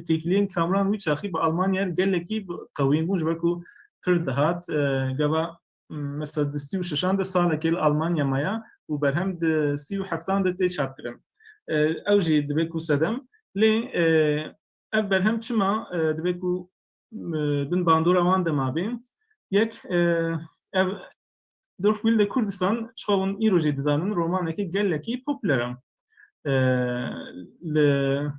تیکلین کامران وی چاخی با آلمانیا گلکی قوی بوج برکو کرد هات جوا مثلا 36 سال که آلمانیا مایا و برهم د 37 د تی چاپ کرن او جی دبه کو سدم لی اف برهم چما دبه کو بن باندورا وان دمابین یک ev Dorfville de Kurdistan şovun İroji dizanın romaneki gelleki popüleram. Le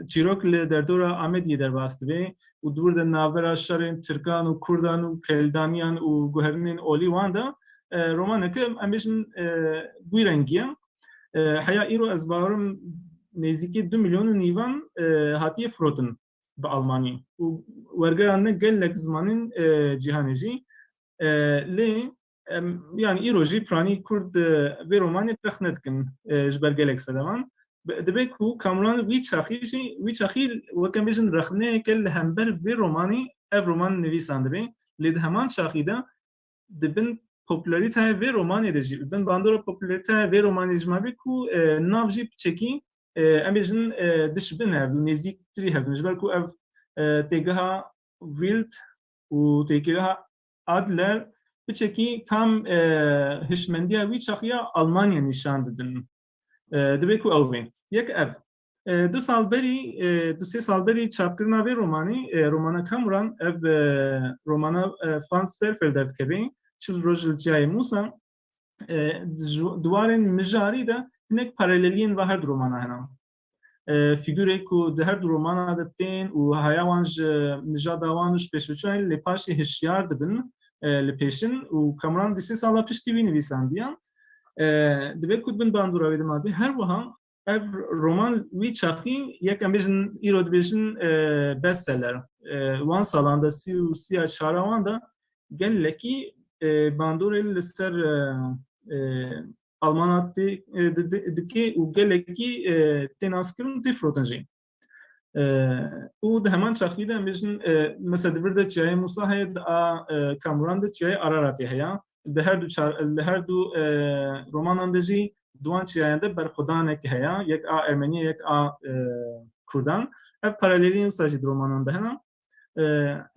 çirok le derdora Ahmediye derbastı ve u durda navbera şarın Türkan u Kurdan u Keldaniyan u Guhernin Oli wanda romaneki emişin bu rengiye haya İro ezbarım neziki 2 milyon nivan hatiye frotin به Almanya. و ورگرانه گلک زمانین جهانیجی لی yani İroji prani Kurd ve Romani rexnet kin jber gelek sedaman debek ku Kamran vi çaxi وكم بيجن رخنه كل همبر ve Romani ev roman nevisandre lid heman şahida dibin popülarite ve Romani deji ben bandora popülarite ve Romani jmabi ku navji çeki emişin dışbın ev neziktri hev jber ku ev tegaha Wild u tegaha Adler biçeki tam hişmendiya vi çaxiya Almanya nişan dedin dibek ku evin yek ev دو سه سال بری چاپکرنا و رومانا کامران ev romana Franz Werfelder kebin çil rojil cay Musa duvarın mijari da nek paraleliyen ve her romana hena figüre ku de her romana da ten u hayavanj mijadavanj peşuçay le paşi hişyar dibin le peşin u Kamran dise sala pişti vi nivisandiyan dibek ku bin bandura vedim abi her vahan ev roman vi çaxi yek emişin irodbejin bestseller wan salanda siya çaravan da gelleki bandorel lister Almanati diki u gelleki tenaskirun tifrotanji u da hemen çaxi da emişin mesela bir de çay Musa hayed a Kamran da çay Ararati haya de her du romanandji دوان چیانده برخودانه که هیا یک آ ارمنی یک آ کردان ev paraleliyim sadece romanında hena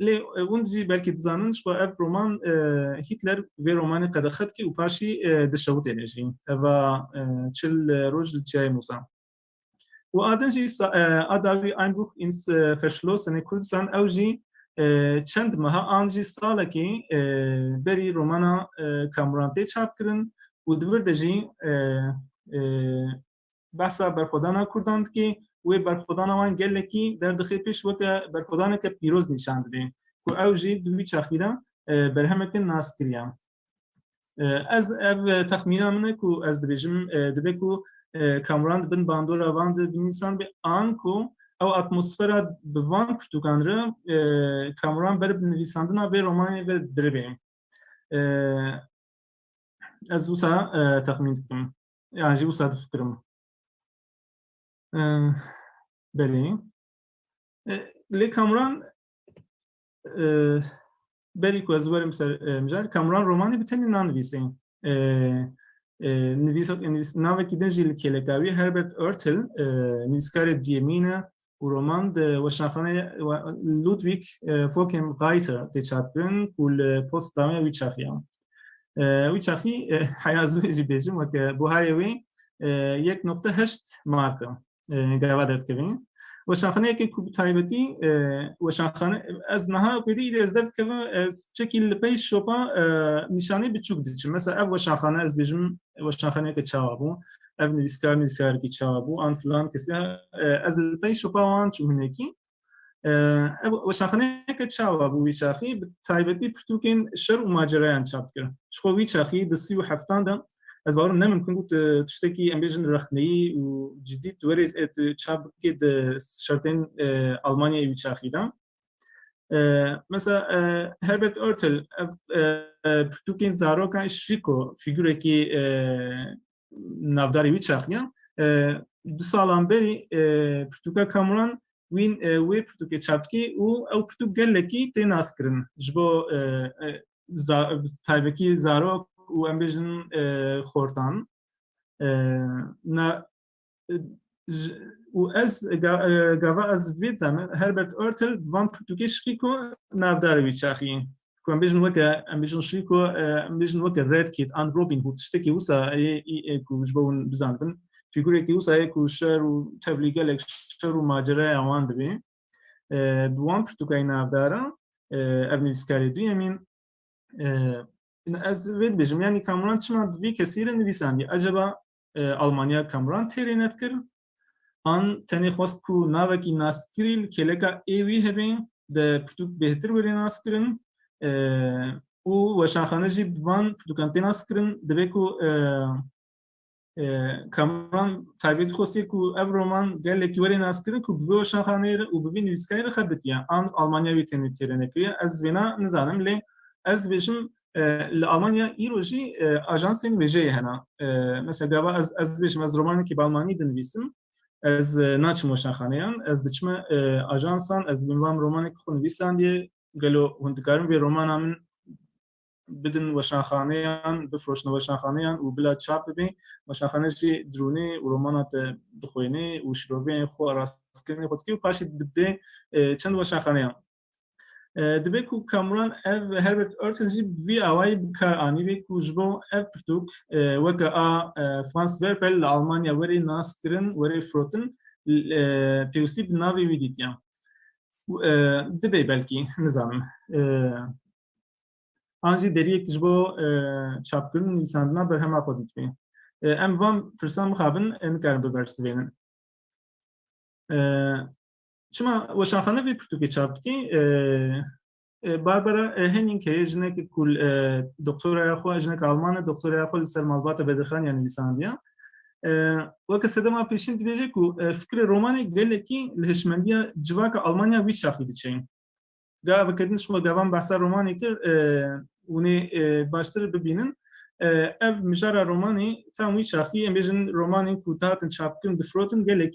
لی اونجی belki dizanın şu ev roman Hitler ve romanı kadar ki upaşi dışavut enerji eva çil roj cay Musa و آدنجی اداوی ein Buch ins verschlossene Kurdistan evji çend maha anji sala ki beri romana Kamran'te çap kirin و دور دژی بحثا برخودانا کردند که و برخودانا وان گله کی در دخیل پیش وقت برخودانا که پیروز نشان دادیم که اوجی دوی چاخیرا برهمکن ناس کریام از اف تخمینا منه که از دبیجم دبکو کامران بن باندور واند بینسان به آن کو او اتمسفرا بوان پرتوکانره کامران بر نویساندنا به رومانی و بربیم از وسا تخمین دکم yani وسا fikrim beri le Kamran beri ku az varim ser mjal Kamran romanı bitenin nanvisin نویس ناوی که دنجیل کلکاوی هربرت ارتل نویسکار دیمینه و roman de وشنخانه لودویک فوکن غایتر تچاپن کل پست دامه ویچافیان ویچافی حیازو اجیبیجم و که بوهایوی 1.8 مارکه گاوادرد کبین وشنخانه که کوب تایبتی وشنخانه از نها بدی ازدرد که شکل پیش شوپا نشانه بچوک دیچم مثلا اف وشنخانه از بیجم وشنخانه که چاوابو اف نویسکار کی چاوابو آن فلان کسی از پیش شوپا وان چونه کی وشنخانه که چاوابو ویچافی تایبتی پرتوکین شر و ماجرایان چاپ کرد شخو ویچافی دستی و هفتان ده از بارم نممکن بود تشتکی امبیجن رخنه‌ای و جدید دوری چاپ کد شرطین آلمانیا ویچافیدم مثلا هربرت ارتل پرتوکین زاروکان شریکو فیگوره کی نافداری ویچافیان دو سالان بری پرتوکا کامران وین وی پرتوکه چاپکی او پرتوک گلکی تیناس کرن جبو تایبکی زاروک و امبیجن خورتان نه و از گاوا از وید زمان هربرت ارتل دوان پرتوکیش خیکو نافدار ویچاخی كون بيجن وكا بيجن شريكو بيجن وكا ريد كيت ان روبن هود تشتكي وسا اي كو جبون بزانبن فيغوري كي وسا كو شر وتبليغ لك شر وماجرا اوان دبي دوام برتوكاينا دارا ابني سكاري دو يمين از وید بجم يعني كامران تشما في كثير نویسندی اجبا المانيا كامران ترينت كر ان تني خواست كو ناوكي ناسكريل كلكا ايوي هبين ده برتوك بهتر ولی ناسكرن و وشانخانه جي بوان برتوكانتي ناسكرن دبكو كامران تایبیت خواستی کو اب رومان گله کی ولی ناسکرین کو بو شانخانه و ببین ویسکای خبتیا ان المانیا ویتن ترنکری از وینا نزانم لی از بيجم لألمانيا إيروجي أجانسين وجاي هنا مثلا جابا از بيجم از روماني كي بالماني دنبيسم از ناتش موشانخانيان از دچما أجانسان از بنوام روماني كخون بيسان دي قالوا هندكارن في رومانا من بدن وشانخانيان بفروشنا وشانخانيان وبلا تشاب بي وشانخانه جي دروني ورومانات دخويني وشروبين خو راسكني خدكي وباشي دبدي چند وشانخانيان دبکو کامران اف هربرت ارتزی وی اوای بکار آنی بکو جبو اف پرتوک وکا فرانس ورفل آلمانیا وری ناس کرن وری فروتن پیوستی بناوی ویدیتیا دبی بلکی نظام آنجی دریک جبو چاپ کرن نویساندنا برهم خودیت بی ام وام فرسان مخابن انکارن ببرس بینن شما وشانخانه في برتوكي تشابتي باربرا هنينك جنك كل دكتورة يا أخو جنك ألمانة دكتورة يا أخو لسر مالبات بدرخان يعني لسانديا وكسده ما بيشين تبيجي كو فكرة روماني قال لك الهشمندية جواك ألمانيا ويش شاخي دشين جا بكدين شو جابان بحث روماني كر وني باشتر ببينن اف مجرى روماني تام ويش شاخي بيجن روماني كوتات تشابكن دفروتن قال لك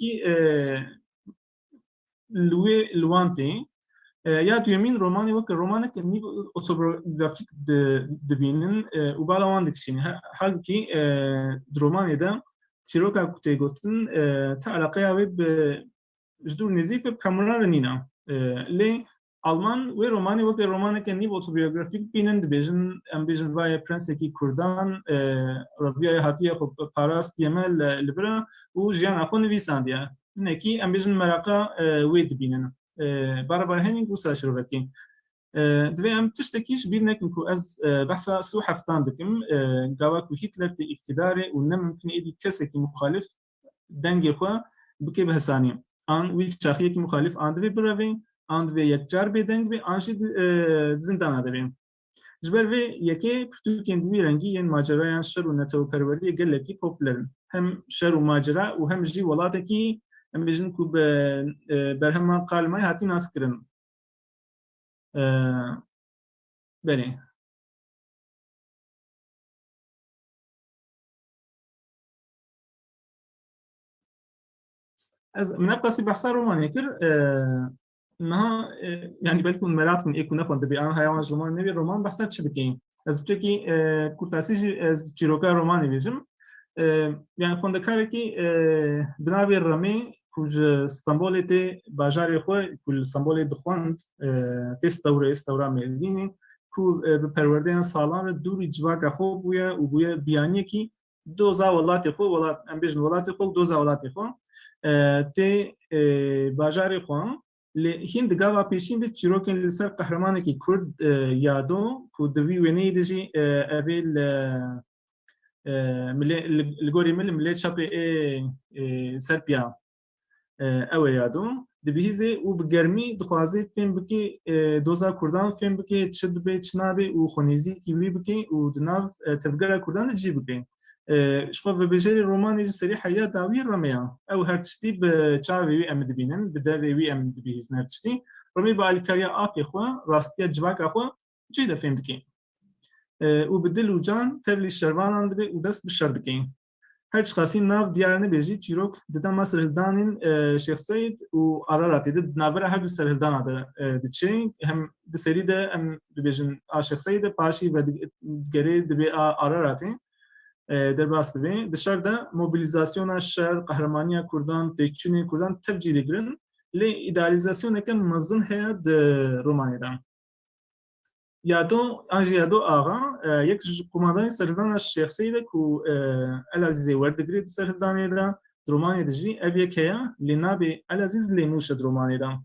لوی لوانتی یا تو یمین رومانی وقت رومانه که نیب اتوبیوگرافیک دبینن و بالوان دکشین حال کی درومانی دا تیروکا کتی گفتن تا علاقه اوی به جدول نزیف کامران رنینا لی آلمان و رومانی وقت رومانه که نیب اتوبیوگرافیک بینن دبیجن ام بیجن وای پرنس کی کردان رویای هاتیه خب پاراست یمل لبرا و جیان اخو نویساندیه نکی ام بیجن مراقا وید بینن برابر هنینگ وسا شروعتیم دوی ام تشتکیش بینکن کو از بحثا سو حفتان دکم گاوا کو هیتلر تی اقتداره و نممکن ایدی کسی که مخالف دنگی خو بکی بحثانی آن ویل شاخیه که مخالف آن دوی بروی آن دوی یک جار بدنگ بی آنشی زندان دوی جبر وی یکی پرتوکین دوی رنگی ین ماجرایان شر و نتو پروری گلکی پوپلرن هم شر و ماجرا و هم جی ولاتکی ام بیجن کو برهم قال ما هاتی ناس کرن بله از من قصي بحثا روماني كر انها يعني بالكم ملاتكم يكون نفهم دبي انا حيوان رومان نبي رومان بحثا تشبكين از بتكي كورتاسي از تشيروكا روماني بيجم يعني خوندكاركي بناوي الرمي كوج اسطنبول تي باجاري خو كل اسطنبول دخوند تستوري استورا مديني كو بپروردن سالان دوری جواکا خو بویا و بویا بیانی کی دوزا ولاتی خو ولات امبیجن ولاتی خو دوزا ولاتی خو تی باجاری خو ل هند گاوا پیشین د چیروکن لسر قهرمان کی کرد یادو کو دوی ونی دجی اویل الگوری مل چاپی سربیا او یادو دبیزه و بگرمی دخوازی فیلم بکی دوزا کردان فیلم بکی چد به چنابه و خونیزی کیوی بکی و دناف تفگره کردان جی بکی شما به بجری رومانی سری حیات داوی رمیا او هر تشتی به چاوی ام دبینن به داوی ام دبیز نرتشتی رمی با الکاریا آقی خو راستیا جواک خو جی ده فیلم بکی و بدل و جان تبلی شروان دبی و دست بشردکی هرچ خاصی ناو دیارنه بیجی چیروک دیدن ما سرهلدانین شیخ سید و آراراتی دید نابره هر دو سرهلدان آده دیچه هم دی سری ده هم بیجن شیخ سید پاشی و دیگری دبی آراراتی در باست دوی دشار ده موبیلیزاسیون شهر قهرمانی کردان تکچونی کردان تبجی دیگرن لی ایدالیزاسیون اکن مزن هیا ده رومانی ده یادو آنجی یادو آقا یک قماندانی سردان شیخ سیده کو العزیز وردگرید سردانی دا درمانی دجی ابی کیا لنابی العزیز لیموش درمانی دا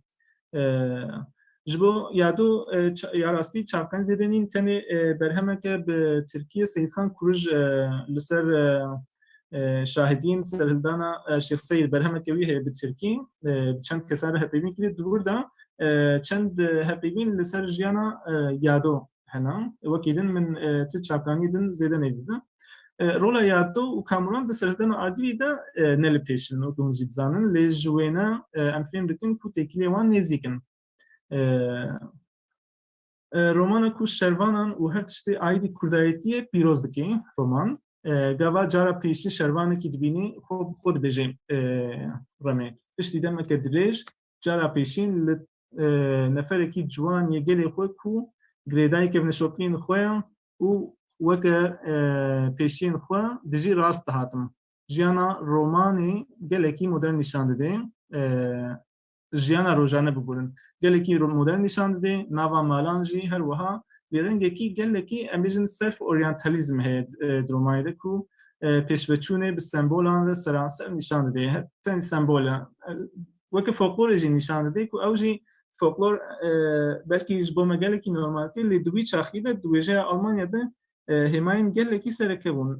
جبو یادو یاراستی چاپکن زدنین تنی برهمه که به ترکیه سید خان کروج لسر شاهدین سردانا شیخ سید برهمه که ویه به ترکیه چند کسان هپیبین کرد دور دا چند هپیبین لسر جیانا یادو هنا وکیدن من تشاپکانی دن زدن ایدن رولا یادو و کامران ده سردانا آگری دا نل پیشن و دونجید زانن لیجوینا امفیم دکن کو تکیلی وان نزیکن رومانا کو شروانان و هر تشتی آیدی کردایتیه پیروز دکی رومان گاوا جارا پیشی شروانه کی دبینی خود بجیم رمه اشتی دمه که دریج جارا پیشین نفره کی جوان یه گلی خود کو گریدایی که بنشوپین خواه و وکه پیشین خواه دجی راست هاتم جیانا رومانی گلی کی مدرن نشان دده جیانا روزانه بگورن گلی کی مدرن نشان دده ناوا مالانجی هر وها لیرنگی کی گلی کی امیجن سلف اورینتالیزم هست درمایده کو پیشبچونه به سمبولان سرانسر نشان دده تن سمبوله وکه فولکلورجی نشان دده کو اوجی فولکلور بلکه جبو مگاله کی نورمالتی لی دوی چاخیده دویجه آلمانیا ده هماین گله کی سرکبون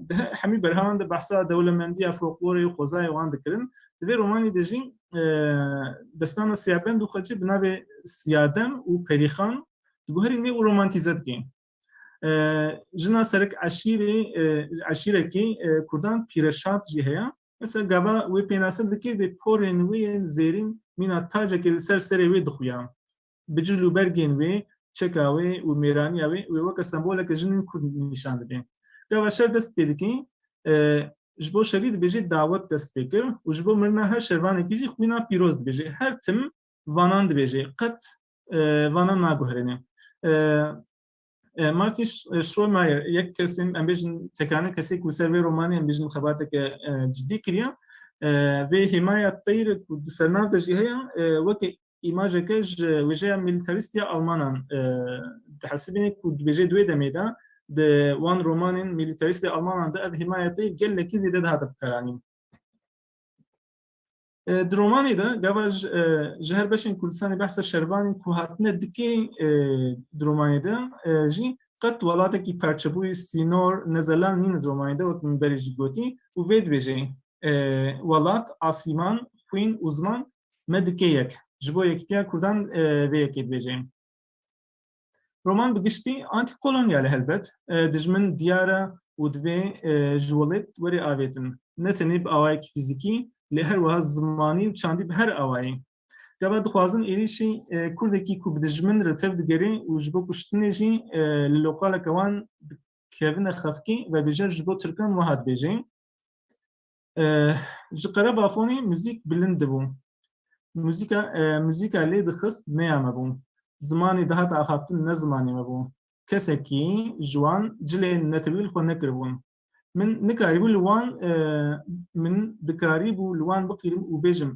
ده همی برهان ده بحثا دولمندی فولکلوری خوزای وان دکرن دوی رومانی دجی دستان سیابند و خدجی بنابه سیادم و پریخان دوهری نه رومانتیزت کی جنا سرک عشیره کی کردان پیرشات جیه مثلا گاوا وی پیناسل دکی به پورن وی زیرین مینا تاجه که سر وی دخویان بجلو برگین وی چکاوی و میرانیاوی و وکه سمبوله که جنین کرد نشان دادیم گاوا شر دست پیدکی جبو شرید بیجی دعوت دست پیکر و جبو مرنا هر شروانه کیجی خوینا پیروز بیجی هر تم وانان بیجی قط وانان ناگوهرینه مارتین شرومایر یک کسی امبیجن تکانه کسی که سر رومانی امبیجن خبرته که جدی کریه و حمایت تیر سرناف دجیه وقتی ایماجه کج وجه میلیتاریستی آلمانان حسبینی که وجه دوی دمیده د وان رومانین میلیتاریستی آلمانان ده حمایتی گل کی زیده ده هات بکرانیم درومانی ده گواج جهر بشین کردستانی بحث شروانی که هاتنه دکی درومانی ده جی قط ولاته کی پرچبوی سینور نزلان نین درومانی ده وقت بریجی گوتی و وید بجی ولات آسیمان خوین uzman مدکی یک جبو یکتیا کردان و یکید بجیم رومان بگشتی آنتی کولونیال هلبت دجمن دیاره و دوی جولت وری آویتن نتنی با آوای فیزیکی لهر وها زمانی و چاندی به هر آوایی گبا دخوازن ایریشی کردکی کو بدجمن رتب دگری و جبو کشتنی جی للوقال کوان کوین خفکی و بجر جبو ترکان وهاد بجیم جقرا بافونی موزیک بلند بو موزیکا لی دخست نیامه بو زمانی دهات آخافتن نزمانی مبو کسی کی جوان جلی نتویل خو نکربون من نکاریبو لوان من دکاریبو لوان بقیرم و بیجم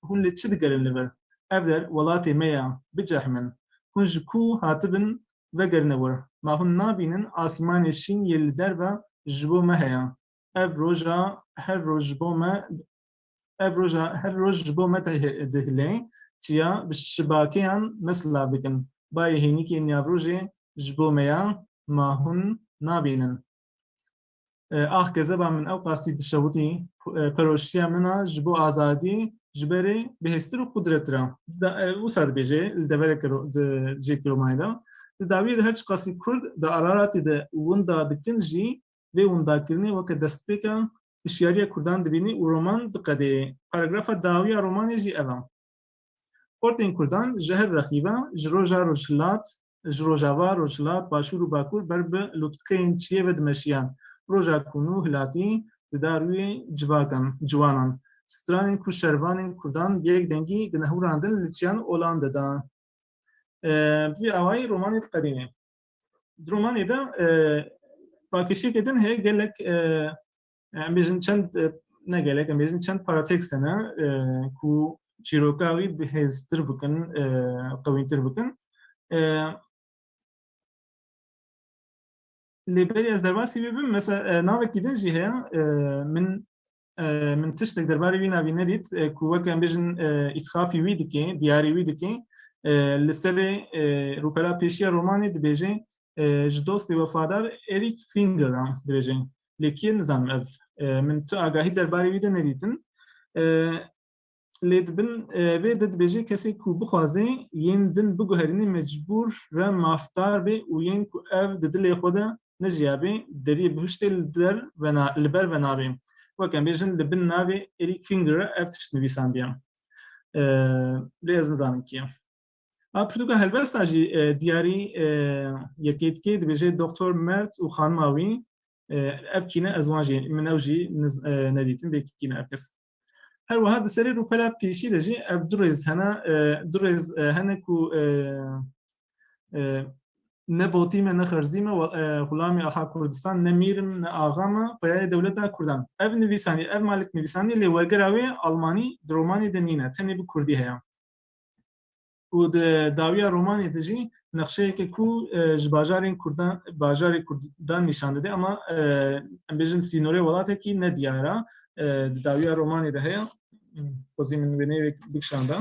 هون چه دگرن لبر افدر ولاتی میا بجح من هون جکو هاتبن وگر نور ما هون نابینن آسمان شین یل در و جبو مهیا اف روژا هر روژ جبو مته دهلی چیا بشباکیان مثلا بکن بای هینی که نیابروجه جبو میا ما هون نابینن آخ کذبا من او قاصد شوتی پروشیا منا جبو آزادی جبری بهستر و قدرت را وصل بيجي الدبرك جيت رومايدا داوید هرچ قاصد کرد دا آرارات دا وندا دکنجی و وندا کرنی وقت دستپیکا اشیاری کردان دبینی و رومان دقیقه پاراگراف داوی رومانی جی اوام پورتین کردان جهر رخیبا جروجاوا روجلات باشور و باکور برب لطکین چیه و دمشیان روژا کنو هلاتی داروی جوانان سترانین کو شروانین کردان بیگ دنگی دنهوراندن لچیان اولانده دا بی آوائی رومانی قدیمه رومانی دا باکشی کدن هی گلک بیجن چند نگلک بیجن چند پاراتکسنه کو چیروکاوی بهزتر بکن قوینتر بکن لبری از درباسی ببین مثلا ناوکی دنجی هیا من تشتك درباري وينا بيناديت كوا كان بيجن اتخافي ويدكي دياري ويدكي لسري روبلا بيشيا روماني دبيجي جدوستي وفادار إريك فينجر دبيجي لكي نظام اف من تو آگاهی درباري ويدا نديتن لدبن بيدد بيجي كسي كو بخوازي ين دن بگوهريني مجبور را مافتار بي وين كو اف ددل خدا نجيابي دري بهشت الدر لبر ونابي وكان بيجن لبن نابي إريك فينجر افتش نويسانديا لازم زانم كيا پرتوگا هلبست اجی دیاری یکیت که دبیجه دکتر مرز و خانماوی اف کینه از وانجی من اوجی ندیتن بیکینه افکس هر واحد سری رو پلا پیشی دجی اف درز هنه کو نبوتی من نخرزیمه و غلامی آخا کردستان نمیرم نه آغاما پایه دولتا کردان اف نویسانی اف مالک نویسانی لیورگراوی آلمانی درومانی دنینه تنی بو کردی هیا و داویا رومانی دجی نقشه که کو باجاری کردان نشان داده اما امبیجن سینوری ولاته کی ندیاره داویا رومانی ده هیا بازی من بینه بکشانده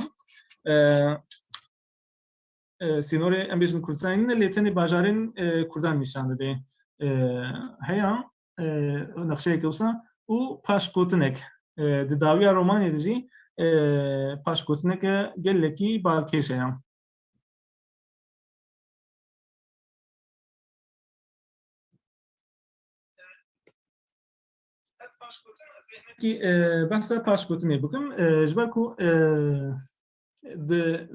سینوری امبیجن کردستان لیتنی باجارین کردان نشان داده هیا نقشه که وسا و پاشکوتنک داویا رومانی دجی پاشکوتنه که گلکی بالکشه هم کی بحث پاشکوتنه بکم جبرکو د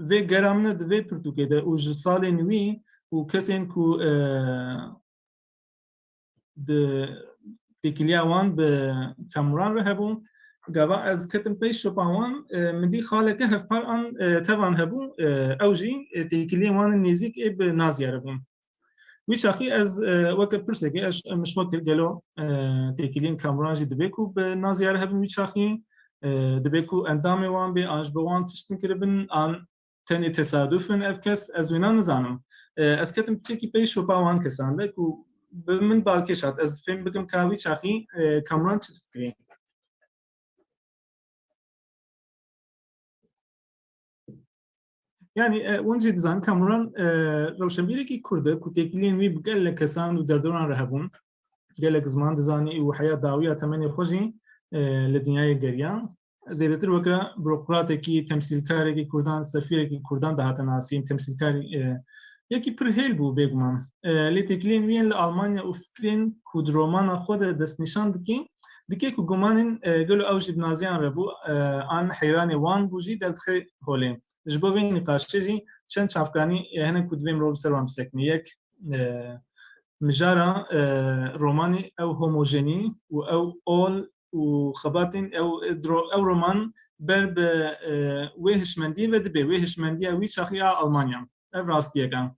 وی گرامنه د وی پرتوکه ده او سال نوی و کسین کو د تکلیاوان به کامران رو هبون گاوا از کتم پیش شپاوان مدی خاله که هفپار آن توان هبون اوجی تکلی وان نزیک اب نازیاره بون ویچ آخی از وقت پرسه که اش مش وقت گلو تکلین کامرانجی دبیکو به نازیاره هبون ویچ آخی دبیکو اندام وان به آنج بوان تشتن کربن آن تنی تصادفن افکس از وینان نزانم از کتم تکی پیش شپاوان کسانده کو من بالکشات از فیلم بکم کاوی چاخی کامران چه فکری يعني ونجي دزان كامران روشنبيري كي كرده كتيكلين وي بقال كسان ودردوران رهبون قال لك زمان دزاني وحياة داوية تمني خوجي لدنياي قريان زيادتر وكا بروقراطي تمثيلكاري كي كردان سفيري كي كردان دهات ناسين تمثيلكاري يكي برهيل بو بيگمان لتيكلين وين لألمانيا وفكرين كودرومان خود دست نشان دكي كو گمانين قالوا اوجي بنازيان ربو عن حيراني وان بوجي دلتخي هولين جبو بین نقاشه جی چند چافکانی هنه کدویم رو بسر وام سکنی یک مجارا رومانی او هوموجنی و او اول و خباتین او رومان بر به ویهشمندی و دبی ویهشمندی وی چاخی آلمانیا او راستیه کن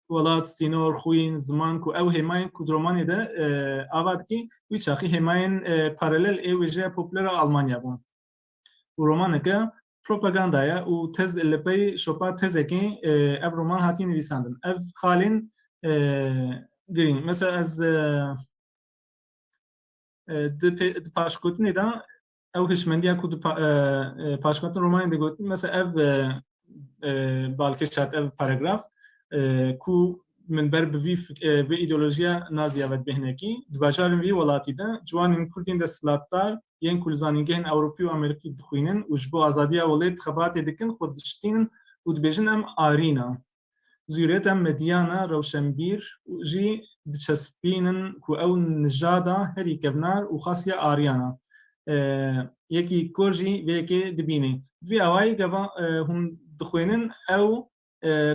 ولات سینور خوین زمان کو او هماین کدرومانی ده آباد کی وی چاخی هماین پارالل ای ویجه پوپلر آلمانیا بون و رومانه که پروپاگاندایا و تز لپی شوپا تزکی اف رومان هاتی نویساندن اف خالین گرین مثلا از د پاشکوتنی دا او هشمندیا کو د پاشکوتن رومان دی گوت مثلا اف بالکشات اف پاراگراف کو من بر بوی و ایدئولوژیا نازیه ود بهنکی دباجارن وی ولاتی دا جوانین کردین د سلطدار ين كل زانينجين أوروبي وأمريكي دخوينن وجبو أزادية وليد خباتي دكن خود دشتين ودبيجن أم آرينا زيوريت أم مديانا روشنبير وجي دشسبينن كو أو نجادة هري كبنار وخاصية آريانا يكي كورجي ويكي دبيني في أواي قبا هم دخوينن أو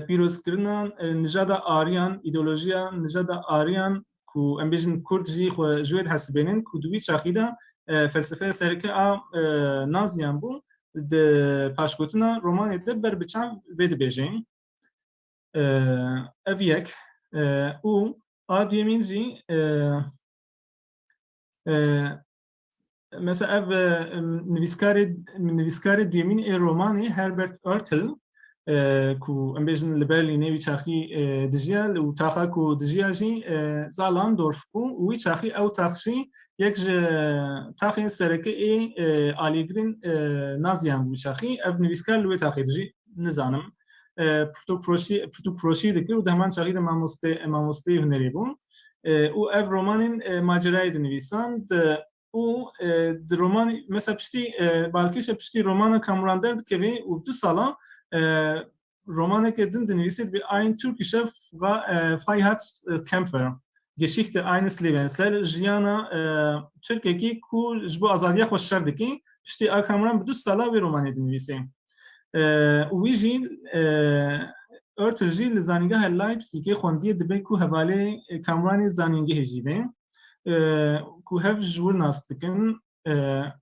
بيروز كرنا نجادة آريان إيديولوجيا نجادة آريان كو أم بيجن كورجي خو جويد حسبينن كو دوي شاخيدا فلسفه سرکه نازیان بو د پاشکوتنا رومان ده بر بچم ود بجین اویک او آدیمین جی مثلا نویسکار دیمین رومانی هربرت ارتل کو ام بیژن لبرلی نوی چاخی دجیال و تاخا کو دجیاجی زالان دورفکو وی چاخی او تاخشی یک تاخی سرکه آلیگرین نازیان وی چاخی اف نویسکار لوی تاخی دجی نزانم پروتوک فروشی دکر و دهمان چاخی ده ماموسته هنری بون و اف رومانین ماجرای دنویساند و رومان مثلا پشتی بالکیش پشتی رومان کامران درد که بی و 2 سالا رومانه که دنویسید به این ترکیشه فایهات کمپر Geschichte eines Lebens. Ser jiyana Türkiye'ki ku jbo azadiya xoşşar diki işte akamran 2 sala bir roman dinivîse. Wî jî örtüjî li zanîngeha Leipzigê xwendiye dibe ku hevalê Kamranê zanîngehê jî be ku hev ji wir nas dikin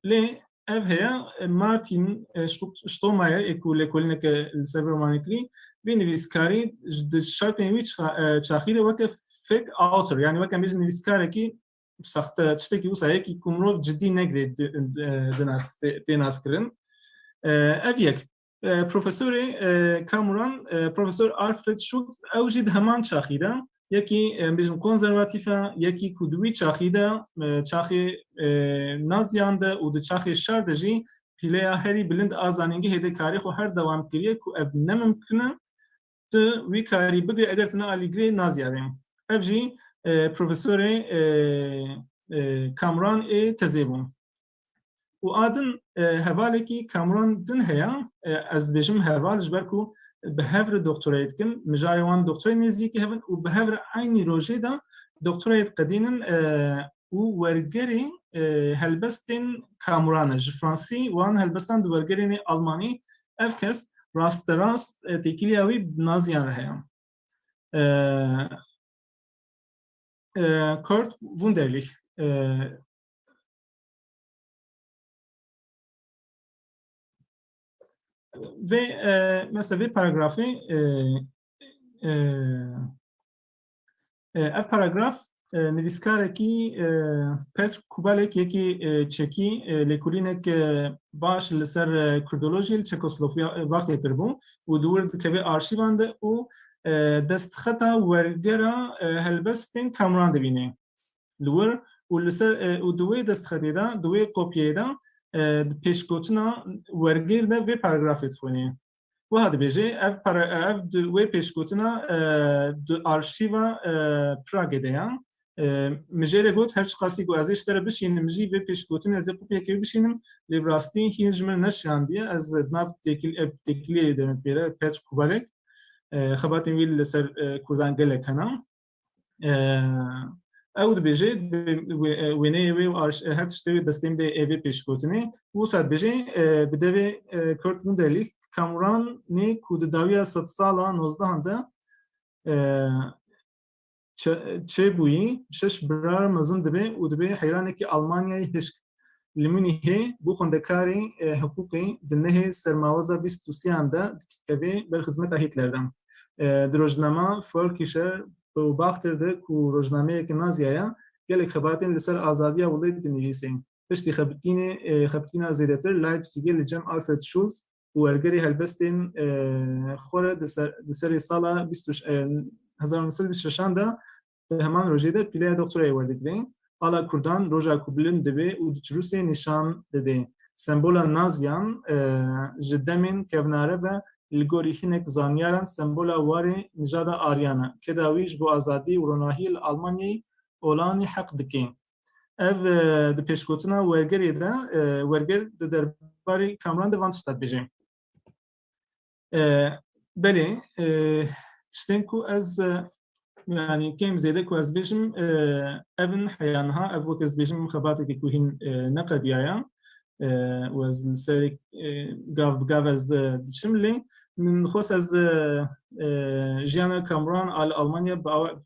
lê ev heye Martin Stomayer ku lêkolîneke li ser romanê kirî vê nivîskarî di şartên wî çaxî de weke fake author yani weke bêjin nivîskarekî saxte tiştekî wisa yekî ku mirov ciddî negirê tê naskirin. Ev yek Profesorê Kamran Profesor Alfred Schultz ew jî di heman çaxî de yekî bêjin konservatîf e yekî ku di wî çaxî de çaxê naziyan de û di çaxê şer de jî pîleya herî bilind a zanîngehê de karê xwe her dewam kiriye ku ev nemimkin e tu wî karî bigire eger tu nealîgirê naziya be. Ev jî Profesorê Kamran ê tezê bû. û adin hevalekî Kamran din heye ez dibêjim heval ji ber ku bi hev re doktorayê dikin mijarê wan doktorê nêzîkî hevin û bi hev re aynî rojê de doktorayê diqedînin û wergerê helbestên Kamran e ji Fransî wan helbestan di wergerên Almanî ev kes rasterast têkiliya wî bi naziyan re heye. Kurt Wunderlich ve mesela bir paragrafı ev paragraf nivîskarekî Petr Kubalek yekî çekî lêkolînek baş li ser Kurdolojî li Çekoslovakya kirbû û di wir dikeve arşîvan de û destxeta wergera helbestên Kamran dibîne li wir û li ser û di wê destxetê de di wê kopyayê de di pêşgotina wergêr de vê paragrafê dixwîne. Wiha dibêje ev di wê pêşgotina di arşîva Pragê de ye. Min jê re got her çi qasî ku ez ê ji te re bişînim jî vê pêşgotinê ez ê kopyekê wî bişînim lê bi rastî hîn ji min neşiyandiye ez nav têkiliyê de min pêre Petr Kubalek xebatên wî li ser Kurdan gelek hene. Ew dibêje wêneyê wê her tiştê wê destên de evê pêşgotinê wisa dibêje bi devê Kurt Wunderlich Kamranê ku di dawiya sed sala 19 de çêbûyî şeş birar mezin dibe û dibe heyranekî Almanyayê hişk. Li Münîhê bû xwendekarê hiqûqê di nehê sermaweza 23 de dikeve ber xizmeta Hitler'den. Di rojnama Völkischer Beobachter de ku rojnameyekî naziya ye gelek xebatên li ser azadiya welêt dinivîse. Piştî xebitîna zêdetir Leipzigê li cem Alfred Schultz û wergerê helbestên xwe re di serê sala 1926 de heman rojê de pîleya doktorayê werdikirê. Ala Kurdan roja ku bilind dibe û di Rûsyê nîşan dide. Sembola naziyan ji demên kevnare ve li gorî hinek zanyaran sembola warê nijada aryan e. Keda wî ji bo azadî û ronahiyê li Almanyayê olanî heq dike. Ev di pêşgotina wergerê de werger di derbarê Kamran de van tişta dibêje. Belê tiştên ku ez yani kêm zêde ku ez bêjim evin heya niha ev wek ez bêjim xebatekî ku hîn neqediya ye û ez li serê gav bi gav ez diçim lê min dixwest ez jiyana Kamran al Almanya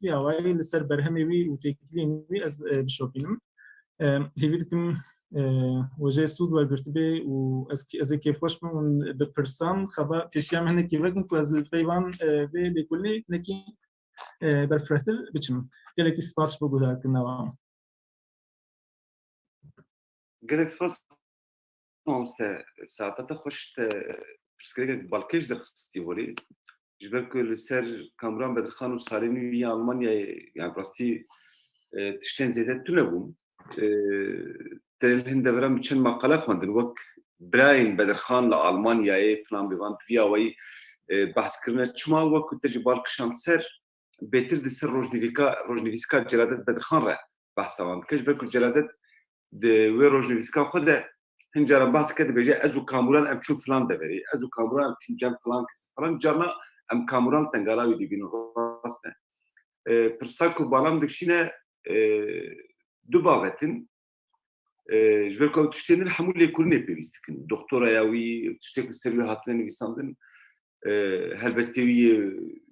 vî awayî li ser berhemê wî û têkiliyên wî ez bişopînim. Hêvî dikim wejê sûd wergirtibê û ez ê kêfxweş bim û bipirsan xeba pêşiya min hinekî vekin ku ez li peyvan vê lêkolînê hinekî berfirehtir biçim. Gelekî spas ji bo guhdarkirina wan. Gelek spas mamoste saeta te xweş te psikolojik balkej de festivali. Jiber ku li ser Kamran Bedirxan û salên wî ya Almanyayê yani rastî tiştên zêde tune bûn. Derên hin deveran bi çend maqale xwendin wek birayên Bedirxan li Almanyayê filan bêvan tuviya wî behs kirine çima wek ku te ji balkişan ser bêtir di ser rojnivîska Celadet Bedirxan re behsa wan dike ji ber ku Celadet di wê rojnivîska xwe de hin caran behs dike dibêje ez û Kamuran em çûn filan deverê ez û Kamuran em çûn cem filan kesî filan carna em Kamuran tengala wî dibînin rast e. Pirsa ku balam dikişîne du bavetin ji ber ku ew tiştên din hemû lêkolînê pêwîst dikin. Doktoraya wî tiştê ku ser wî hatine nivîsandin helbestê wî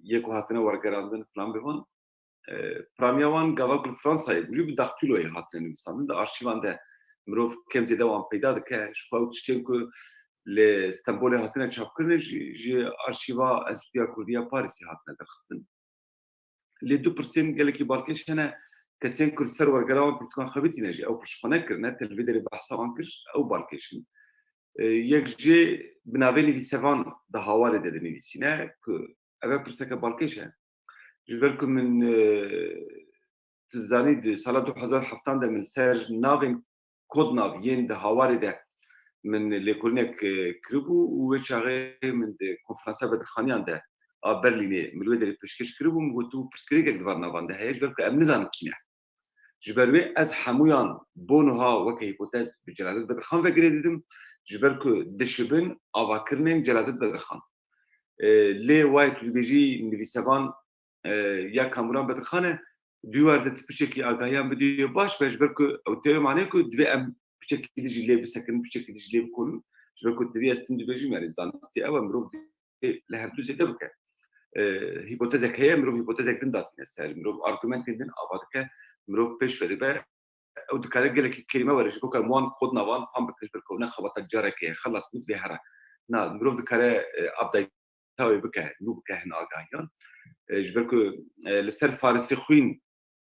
yê ku hatine wergerandin filan bêvan. Piramiya wan gava ku li Fransayê bû jî bi daxtîloyê hatine nivîsandin di arşîvan de mirov kêm zêde wan peyda dike ji xwe ew tiştên ku li Stenbolê hatine çapkirin ji arşîva Enstitûya Kurdî ya Parîsê hatine derxistin. Lê du pirsên gelekî balkêş hene kesên ku li ser wergera wan pirtûkan xebitîne jî ew pişxwe nekirine telvê derê behsa wan kir ew balkêşin. Yek jê bi navê nivîsevan di hawarê de dinivîsîne ku ev e pirseke balkêş e. Ji ber ku min tu dizanî di sala 2007 de min ser navên kodnav yên di hawarê de min lêkolînek kiribû û wê çaxê min di konferansa Bedirxaniyan de a Berlînê min wê derê pêşkêş kiribû min gotu pirsgirêkek di van navan de heye ji ber ku em nizanin kî ne. Ji ber wê ez hemûyan bo niha weke hîpotez bi Celadet Bedirxan vegirê didim ji ber ku dişibin avakirinên Celadet Bedirxan. Lê wayê tu dibêjî nivîsevan ya Kamuran Bedirxan e dûwer de piçekî agahiyan bidîye baş ve ji ber ku ew tê mane ku divê em piçekî dijî lê bisekin piçekî dijî lê bikonin ji ber ku divê ez tim dibêjim yani zanistî ew e mirov li her du zêde bike. Hîpotezek heye mirov hîpotezek din datîne ser mirov argumentên din ava dike mirov pêş vedibe ew dikare gelekî kelîme were ji bo ku em wan kod navan fan bike ji ber ku ew ne xebata carekê ye xelas got vê here. Na mirov dikare update wê bike nû bike hin agahiyan. Ji ber ku li ser Farsî xwîn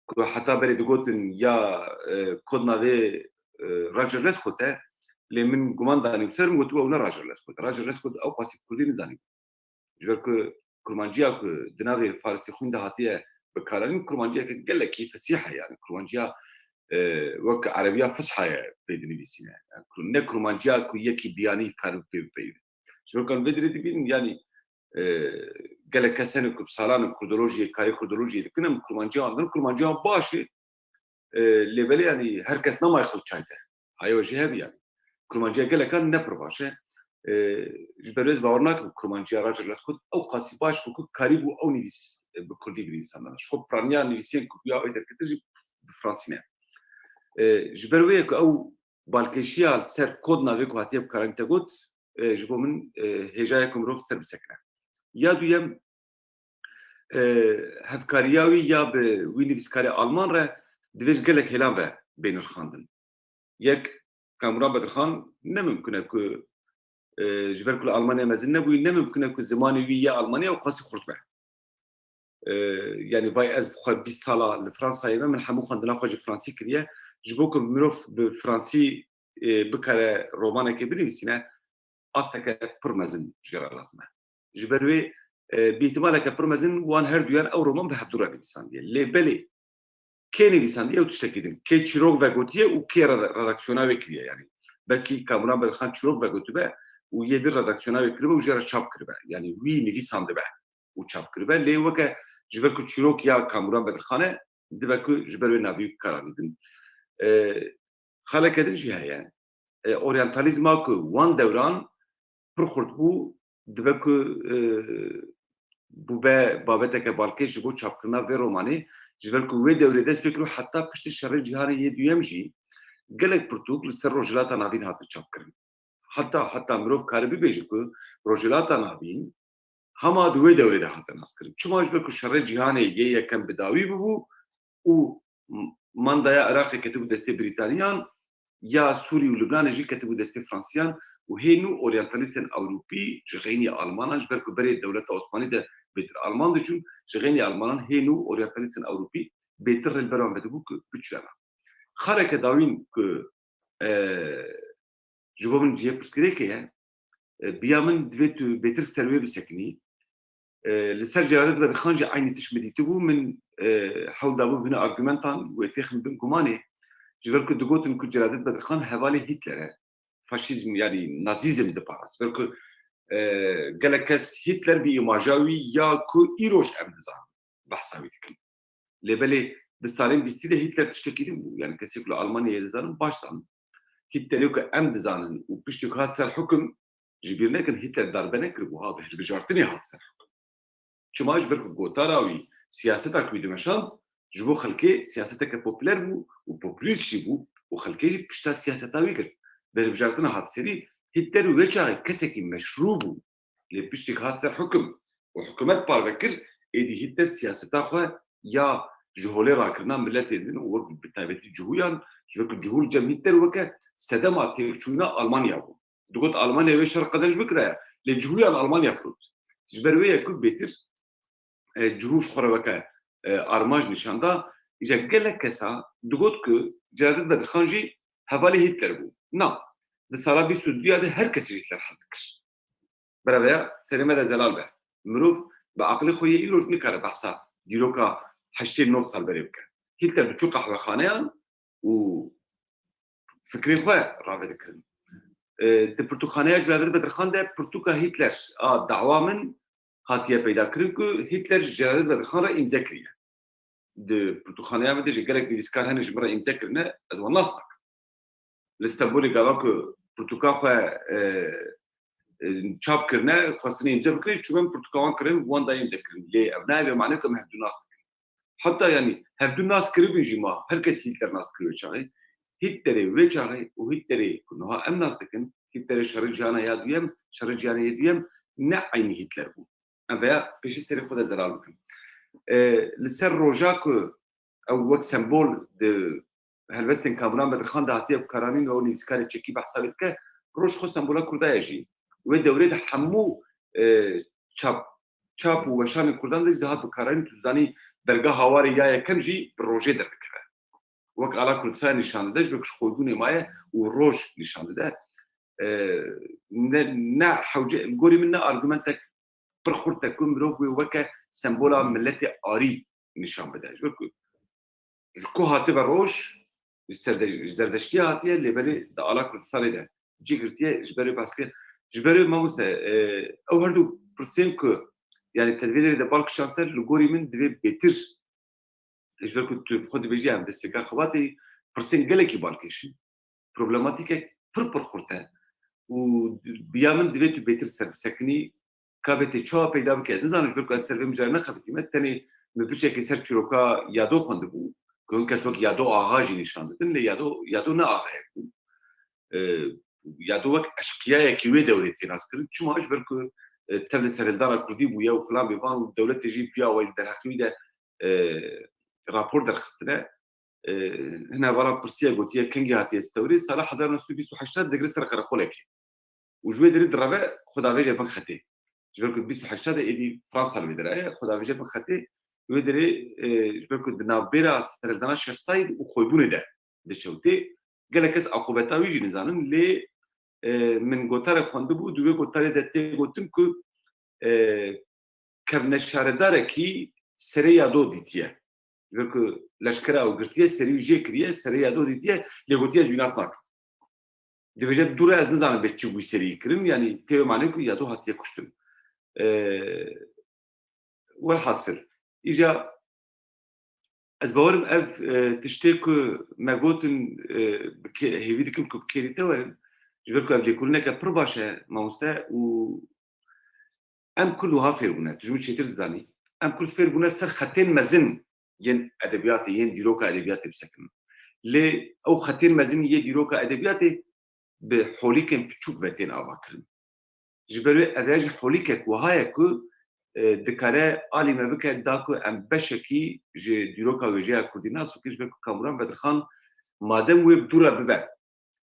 ku heta berê digotin ya kod navê Roger Lescott e lê min guman danî ser min gotibe ew ne Roger Lescott. Roger Lescott ew qasî Kurdî nizanî. Ji ber ku kurmanciya ku di navê Farsî xwîn de hatiye bikaranîn kurmanciyekek gelekî fesîh e yani kurmanciya wek Erebiya fusha ye pê dinivîsîne. Ne kurmanciya ku yekî biyanî karib pê bipeyve. Ji ber ku em vê derê dibînin yanî gelek kesenê ku bi salan kurdolojiyê karê kurdolojiyê dikin em kurmanciya wan din kurmanciya başê lê belê yanî her kes namaye xil çay te. Heye jî hevî yani. Kurmanciya gelekan ne pir baş e. Ji ber wê ez bawer nakim kurmanciya Roger Lescott ew qasî baş bû ku karî bû ew nivîs bi Kurdî binivîsandana. Ji xwe piraniya nivîsiyên ku ya wê derketir jî bi Fransî ne. Ji ber wê ku ew balkêşiya ser kod navê ku hatiye bikaranîn te got ji bo min hêjayek ku mirov ser bisekine. Ya duyem hevkariya wî ya bi wî nivîskarê Alman re divê gelek hêlan ve bênirxandin. Yek Kamuran Bedirxan ne mümkün e ku ji ber ku li Almanya mezin nebûyî ne mümkün e ku zimanê wî ya Almanya û qasî xurt be. Yani vay ez bixwe 20 sala li Fransayê me min hemû xwendina xwe ji Fransî kiriye ji bo ku mirov bi Fransî bikare romanekê binivîsîne asteke pir mezin ji ra lazim e. Ji ber wê bîhtimaleke pir mezin wan her duyan ew roman bi hevdûra nivîsandiye. Lê belê kê nivîsandiye ew tiştekî din. Kê çîrok vegotiye û kê redaksiyona wê kiriye yani. Belkî Kamuran Bedirxan çîrok vegotibe û yê di redaksiyona wê kiribe û jê re çap kiribe. Yani wî nivîsandibe û çap kiribe. Lê weke ji ber ku çîrok ya Kamuran Bedirxan e dibe ku ji ber wê navî bikaranî din. Xeleke din jî heye. Oryantalizma ku wan dewran pir xurt bû dibe ku bû be babeteke balkêş ji bo çapkirina vê romanê ji ber ku wê dewrê dest pê kir û heta piştî şerê cîhanê yê duyem jî gelek pirtûk li ser rojhilata navîn hatin çapkirin. Heta mirov karî bibêje ku rojhilata navîn hema di wê dewrê de hatin naskirin. Çima ji ber ku şerê cîhanê yê yekem bi dawî bibû û mandaya Iraqê ketibû destê Brîtaniyan ya Sûrî û Lubnanê jî ketibû destê Fransîyan û hênû oryantalîstên Ewropî ji xeynî Almanan ji ber ku berê dewleta Osmanî de bêtir Alman diçûn ji xeynî Almanan hênû oryantalîstên Ewropî bêtir rêlber wan vedibû ku biçûlana. Xeleke dawîn ku ji bo min cihê pirsgirêkê ye بیا من دوێت و بێتر سەروێ بسەکنی لەسەر جارێت بەدرخان جی عینی تشمدیتی بوو من حەولدا بوو بنە ئارگومنتان وێ تێخم بن گومانێ ji ber ku digotin ku Celadet Bedirxan hevalê Hitler e faşizm yani nazizm diparas ber ku gelek kes Hitler bir imaja wî ya ku îroj em dizan behsa wî dikin lêbelê di salên bîstî de Hitler tiştekî din bû yani kesê ku li Almanyayê dizanin baş zan Hitlerê ku em dizanin û piştî ku hat ser hukm ji bîr nekin Hitler darbe nekiribû ha bi hilbijartinê hat ser hukm çima ji ber ku gotara wî siyaseta ku wî dimeşand ji bo xelkê siyaseteke popüler bû û popülîst jî bû û xelkê jî pişta siyaseta wî kir bi hilbijartina hat serî Hitler û wê çaxê kesekî meşrû bû lê piştî ku hat ser hukm û hikûmet parve kir êdî Hitler siyaseta xwe ya ji holê rakirina milletê din û wek bi taybetî cihûyan ji ber ku cihûr cem Hitler weke sedema têkçûna Almanya bû digot Almanya wê şer qedeş bikire lê cihûyan Almanya firot ji ber wê ye ku bêtir cihûr ji xwe re weke armaj nîşanda îja gelek kesa digot ku Celadet Bedirxan jî hevalê Hitler bû na di sala bîst û duyê de her kesî Hitler hez dikir bereveya serê me de zelal be mirov bi aqilê xwe yê îroj nikare behsa dîroka heştê nod sal berê bike Hitler diçû qehwexaneyan û fikrê xwe rave dikirin di pirtûkxaneya Celadet Bedirxan de pirtûka Hitler a dawa min hatiye peyda kirin ku Hitler ji Celadet Bedirxan re îmze kiriye di pirtûkxaneya me de ji gelek nivîskar hene ji min re îmze kirine ez wan nas nakim li Stenbolê gava ku pirtûka xwe çap kirine xwestinê îmze bikirin çû min pirtûka wan kirin wan da îmze kirin lê ev nayê mane ku em hevdû nas dikin heta yanî hevdû nas kiribin jî ma her kes Hitler nas kiriyo çaxê Hitlerê wê çaxê û Hitlerê ku niha em nas dikin Hitlerê şerê ciyana ya duyem şerê ciyanê duyem ne aynî Hitler bû em veya pêşî serê xwe de zelal bikin li ser roja ku ew wek sembol di helbestên Kamran Bedirxan de hatiye bikaranîn û nivîskarê çekî behsa wê dike roj xwe sembola Kurda ye jî wê dewrê de hemû çap û weşanên Kurdan de dihat bikaranîn tu zanî derga hawarê ya yekem jî bi rojê derdikeve wek ala Kurdistanê nîşan dide ji ber ku ji xwedûnê maye û roj nîşan dide ne hewce gorî min ne argümentek pir xurt te ku mirov wê weke sembola milletê arî nîşan bide ji ber ku ji ku hatibe roj ji zerdeştiya hatiye lêberê di ala Kurdistanê de cî girtiye ji berê baskê ji berê mamoste ew her du pirsên ku yani tedbîrê de balk şanser li gorî min divê bêtir ji ber ku tu xwe dibêjî em destpêka xebatê pirsên gelekî balkêşin problematîkek pir xurt e û biya min divê tu bêtir ser bisekinî kabetê çawa peyda bike ez nizanim ji ber ku ez ser vê mijarê nexebitîme tenê bi piçekê ser çîroka yado xwendibû ku hin kes wek yado axa jî nîşan didin lê yado ne axayek bû yado wek eşqiyayekî wê dewrê tê nas kirin çima ji ber ku tev li serhildana Kurdî bûye û filan bêvan û dewletê jî piya we li derheqî de rapor derxistine hine vala pirsiya gotiye kengî hatiye stewrê sala 1928 digri ser qereqolekê û ji wê derê direve xwedavêje bin xetê ji ber ku 28 de êdî Fransa li wê dereye xwedavêje bin xetê wê derê ji ber ku di navbêra serhildana Şex Saîd û xwebûnê de diçewtê gelek kes aqobeta wî jî nizanin lê min gotarek xwendibû di wê gotarê de tê gotin ku kevneşaredarekî serê yado dîtiye ji ber ku leşkera ew girtiye serî wî jê kiriye serê yado dîtiye lê gotiye ez wî nas nakim dibêje dûre ez nizanim bê çi bû serî kirin yanî tê mane ku yado hatiye kuştin welhasil îja ez bawerim ev tiştê ku me gotin hêvî dikim ku bi kêrî te werin ji ber ku ev lêkolîneke pir baş e mamoste û em Kurd wiha fêrbûne tu ji min çêtir dizanî em Kurd fêrbûne ser xetên mezin yên edebiyatê yên dîroka edebiyatê bisekin lê ew xetên mezin yê dîroka edebiyatê bi holîkên piçûk ve tên ava kirin ji ber wê ev jî holîkek wiha ye ku dikare alî me bike da ku em beşekî ji dîroka wêjeya Kurdî nas bikin ji ber ku Kamran Bedirxan madem wê bi dûra bibe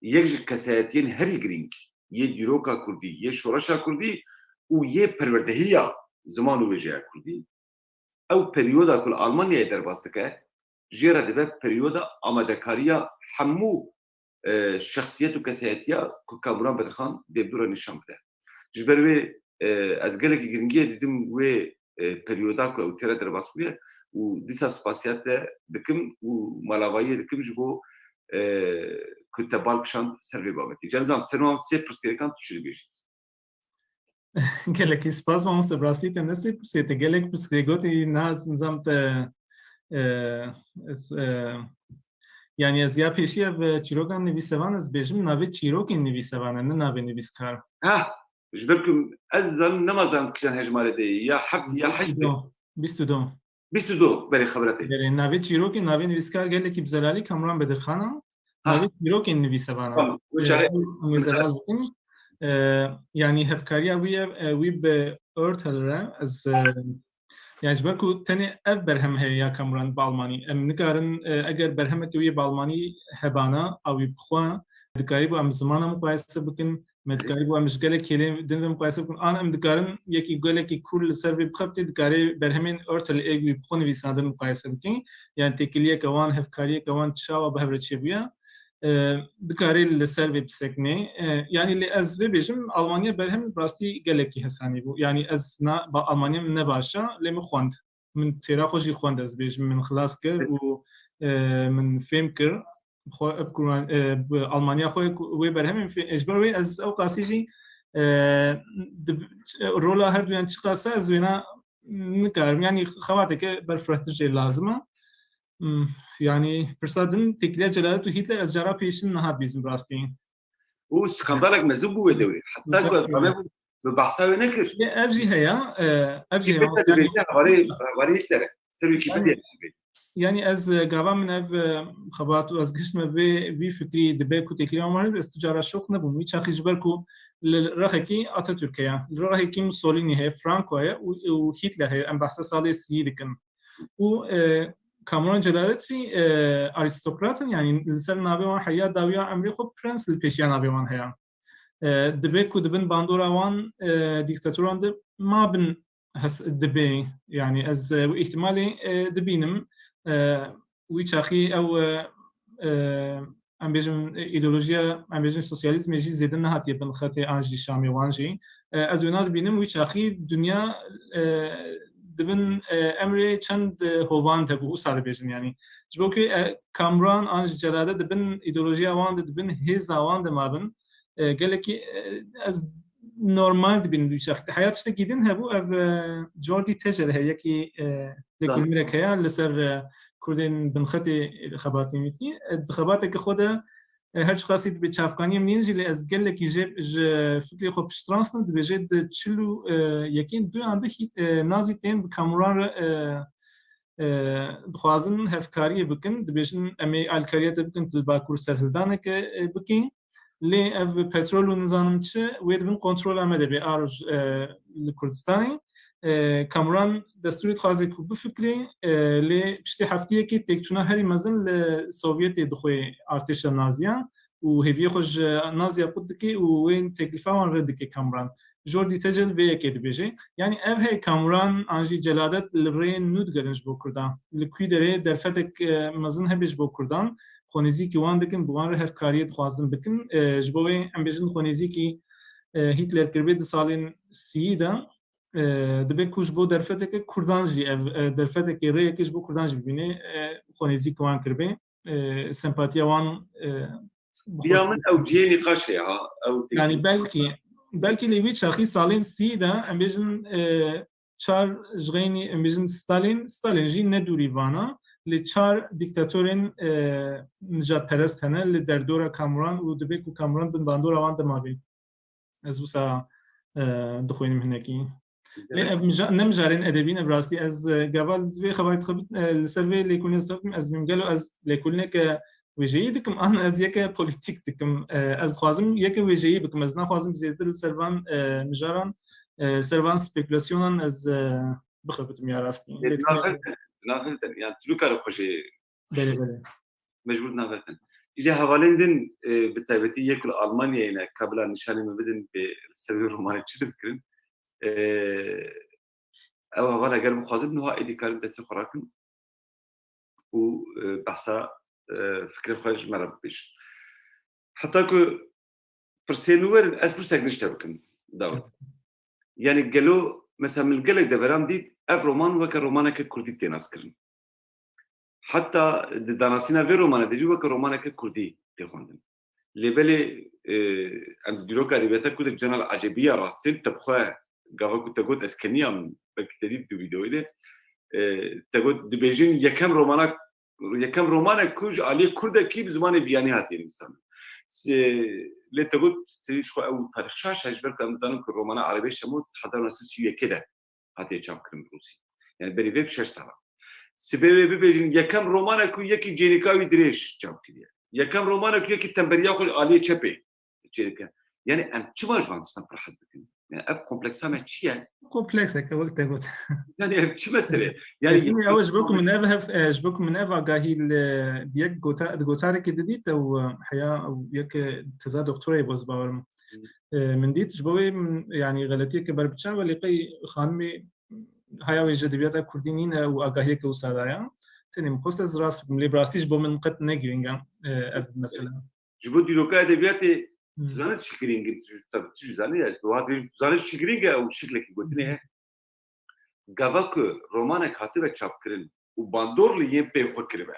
yek ji kesayetiyên herî girîng yê dîroka Kurdî yê şoreşa Kurdî û yê perwerdehiya ziman û wêjeya Kurdî ew peryoda ku li Almanyayê derbas dike jê re dibe peryoda amadekariya hemû şexsiyet û kesayetiya ku Kamran Bedirxan dê bi dûra nîşan bide جبروي از gelek giringiye dedim ve perioda ku tera derbaskuye u disa spasiyat dikim u malavayı dikim jibo ku tebal kşan servi babeti. Canzam servam se perskerekan tuşuri gelek spas mamos te brasli te nesi te gelek pskregoti naz nizamt yani ez ya peşiye ve çirokan nivîsevan ez bêjim navê çîrokên nivîsevan ne navê nivîskar. Ha, جبركم أزل نمازن كشان هجمالة دي يا حفت يا حجب 22 22 بري خبرتي Berê navê çîrokên navê nivîskar gelekî bizelalî Kamran Bedirxanan navê çîrokên nivîsevan. tamam وجهه Mesela yani hevkariya wî bi ört helre ez yani ji ber ku tenê ev berhem heye ya Kamran bi Almanî em nikarin eger berhemekî wî bi Almanî hebana ew wî bixwe dikarî bu em zimana muqayese bikin me dikarî bu em ji gelek kêlê din ve muqayese bikin an em dikarin yekî gelekî kur li ser vê bixebitê dikarî berhemên ört hel ê wî bixwe nivîsandin muqayese bikin yani têkiliyeka wan hevkariyeka wan çawa bi hev re çêbûye dikarî li ser vê bisekine yani lê ez vê bêjim Almanya berhem rastî gelekî hesanî bû yani ez Almanya min ne baş e lê min xwend min têra xwe jî xwend ez bêjim min xilas kir û min fêm kir Almanya xwe wê berhemên ji ber wê ez ew qasî jî rola her duyan çiqase ez wêna nikarim yani xewateke berfirehtir jê lazim e yani pirsadin tekliya Celalet û Hitler ez cara pêşin nihat bîzim rastî. هو skandalek mezû bû wê dewrê heta ku ez xwe bi behsa wê nekir Ev jî heye ev jî heye havarê Hitler'e ser Wikipedya yani ez gava min ev xebat û ez gihiştime vê fikrî dibe ku tekliya wan ez tu cara şoq nebûm wî çaxî ji ber ku li rexekî Atatürk heye li rexekî Mussolini heye Franco heye û Hitler heye em behsa salê sî dikin û Kamran Celalet jî arîstokratin yani li ser navê wan heya dawiya emrê xwe prens li pêşiya navê wan heye dibe ku dibin bandora wan dîktatoran de mabin dibe yani ez ihtimalê dibînim wî çaxî ew em bêjim îdeolojiya em bêjim sosyalîzmê jî zêde nehatiye bin xetê an jî Şamê wan jî ez wêna dibînim wî çaxî dunya dibin emrê çend hovan hebû û sar dibêjin yani ji bo ku Kamran an ji Celalê dibin îdeolojiya wan de dibin hêza wan de mabin gelekî ez normal dibînim wî çaxî heya tiştekî din hebû ev Jordi Tejer heye yekî lêkolînerek heye li ser Kurdên binxetê xebatî wî di xebateke xwe de her çi qasî dibe çavkaniyê min jî lê ez gelekî ji fikrê xwe piştiranstim dibêje di çil û yekên duyan de nazî tên bi Kamran re dixwazin hevkariyê bikin dibêjin em ê alkariyete bikin di bakur serhildaneke bikin lê ev petrol û nizanim çi wê dibin kontrola me de bê aroj li Kurdistanê Kamran destûrê dixwaze ku bifikre lê piştî heftiyekê têkçûna herî mezin li Sovyetê dixwe artêşa naziyan û hêviyê xwe ji naziya qut dike û wê teklîfa wan red dike Kamran. Jordi Tecel vê yekê dibêje. Yani ev hey Kamran an jî celadet li rêyên nû digerin ji bo Kurdan. Li kûî derê derfetek mezin hebe ji bo Kurdan xwenêzîkî wan dikin bi wan re hevkariyê dixwazin bikin. Ji bo wê em bêjin xwenêzîkî Hitler kirbê di salên sîyî de dibe ku ji bo derfeteke Kurdan jî ev derfetekê rêyekê ji bo Kurdan jî bibîne xwenêzîkî wan kirbê sempatiya wan ya min ew ciyê nîqaş heye ha ew yani belkî lê wî çaxî salên sî de em bêjin çar ji xeynî em bêjin Stalin jî nedûrî vana lê çar dîktatorên nijadperest hene li derdora Kamran û dibe ku Kamran bin bandora wan de mavê ez wisa dixwînim hinekî ne mijarên edebî ne rastî ez gava vê xebayî dixebit li ser vê lêkolînê stafim ez mîmgelo ez lêkolîneke wêjeyî dikim an ez yeke polîtîk dikim ez dixwazim yeke wêjeyî bikim ez naxwazim zêdetir li ser van mijaran ser van spekülasyonan ez bixebitim ya rastî naxirtin yani tulukar xwe belê mecbur naxirtin îje hevalên din bi taybetî yek li Almanyayê ne kabila nîşanê min bidin bê servê romanê çi dikirin ew heval eger bixwazin niha êdî karin destê xwe rakin û behsa fikrê xwe ji me re bibêjin heta ku pirsên nû werin ez pirsek nişte bikim داود يعني قالوا مثلا من القلق دبرام ديت اف رومان وكا رومانك كردي تناس كرن حتى داناسينا في رومانا ديجي وكا رومانك كردي تخوندن لبلي عند ديروكا ادبياتا كودك جنال عجبيه راستين تبخوا قاوا كنت قلت اسكنيا بكتدي دو فيديو الى تقول دبيجين يكم رومانا كوج عليه كرده كي بزمان بياني هاتي الانسان اللي تقول شو او تاريخ شاشه اجبرك مثلا الرومانا عربيه شموت حضرنا سوسيه كده هاتي تشام كلام روسي يعني بريفيب شش سنه سبب بيجين يكم رومانا كو يكي جينيكاوي دريش تشام كده يكم رومانا كو يكي تمبريا خو عليه تشبي يعني ام تشما جوان سامبر حزبك يعني اف كومبلكسا ما تشيا كومبلكس هكا وقت قلت يعني تشي مساله يعني يعني اول جبكم من افها جبكم من افا قاهي ديك جوتاري كديت او حياه او يك تزا دكتوره يبوز باور من ديت جبوي يعني غلطيه كبر بتشا ولقي خانمي هيا وجدبيات كردينين واقاهي كوسارايا تاني مخصص راس ليبراسيش بو من قد نيجرينغا مثلا جبو ديروكا ادبياتي زانت شكرينج تجزاني از وادي زانت شكرينج او شكلك قلتني قافاك رومانك هاتبه چاپ کرن و باندور ليه به فکربه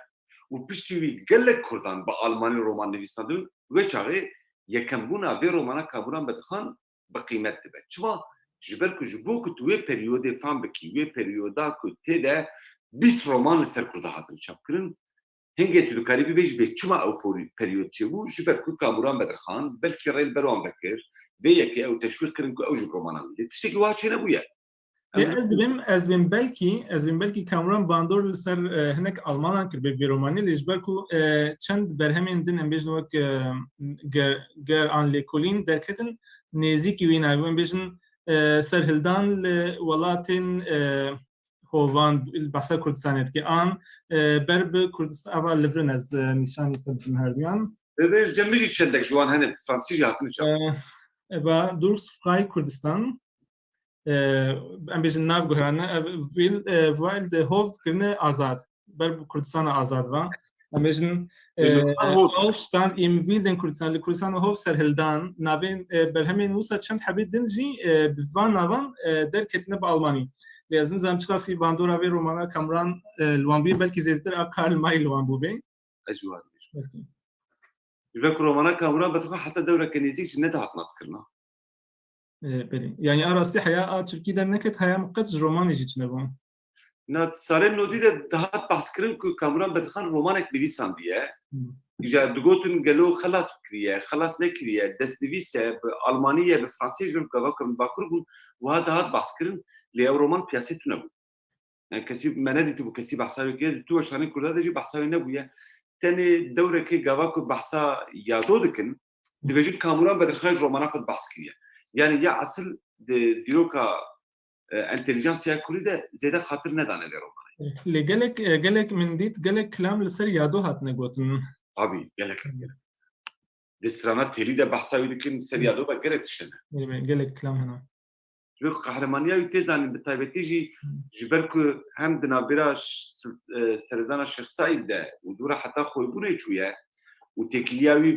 و پشتوی گلک کردان با آلمانی رومان نویساندن و چاغه یکم بونا و رومانا کابوران بدخان به قیمت ده چما جبر کو جبو کو توی پریود فام بکی و پریودا کو تده 20 رومان سر کرده هاتن چاپ کرن هنگه تو کاریبی بیج به چما او پریود چبو جبر کو کابوران بدخان بلکه ریل بروان بکر و یکی او تشویق کرن کو او رومانا تشتکی واچه نبویا از بین بلکی کامران باندور لسر هنک آلمان کرد به رومانی لیجبر کو چند برهمین دن امبیجن وک گر آن لیکولین درکتن نزیکی وین آیون بیجن سرهلدان ولاتین هوان بحث کردستانیت که آن برب کردستان اول لفرن از نشانی فلسطین هردیان. Evet, cemil içindeki şu an hani Fransızca hakkını çalıyor. با درس فرای کردستان ام بیشتر ناو گهرانه ویل ده هوف کنه آزاد بر کردستان آزاد و ام بیشتر هوفستان ام ویل دن کردستان هوف سرهلدان نابین بر همین وسط چند حبیت دنجی بفان نابان در کتنه با آلمانی لازم زم چلاسی باندورا و رومانا کامران لوانبی بلکه زیادتر اکال مای لوانبو بی اجواد يبقى رومانا كامران بتوقع حتى دورة كنيزيك جنة هاتناس كرنا بله یعنی آراستی حیا ترکی در نکت حیا مقدس رومانی جیت نبود نات سارن نودی ده هات بحث کردن که کامران بدخان رومانک نویسان دیه إجا دقوتن قالوا خلاص كريه خلاص نكريه دست نويسه بالألمانية بالفرنسية جنب كذاكم باكربون وهذا هات بحث كردن لأو رومان بياسيتو نبود يعني كسي منادي تبو كسي بحثاوي كده تو عشان كل هذا جي بحثاوي نبويا تاني دورة كي قواكو بحثا يادودكن دبجين كامران بدخان رومانا خد بحث كريه يعني يا أصل ديروكا انتليجنسيا كل ده زيادة خاطر ندانه لروماني لجلك من ديت جلك كلام لسر يادو هات نقطن أبي جلك دسترانات تريده بحثاوي لكن سر يادو بقرة تشنه جلك كلام هنا جبر قهرمانية يتزان بتايبتيجي جبركو هم دنابراش سردان الشيخ سعيد ده ودورا حتى خويبونه شوية وتكلياوي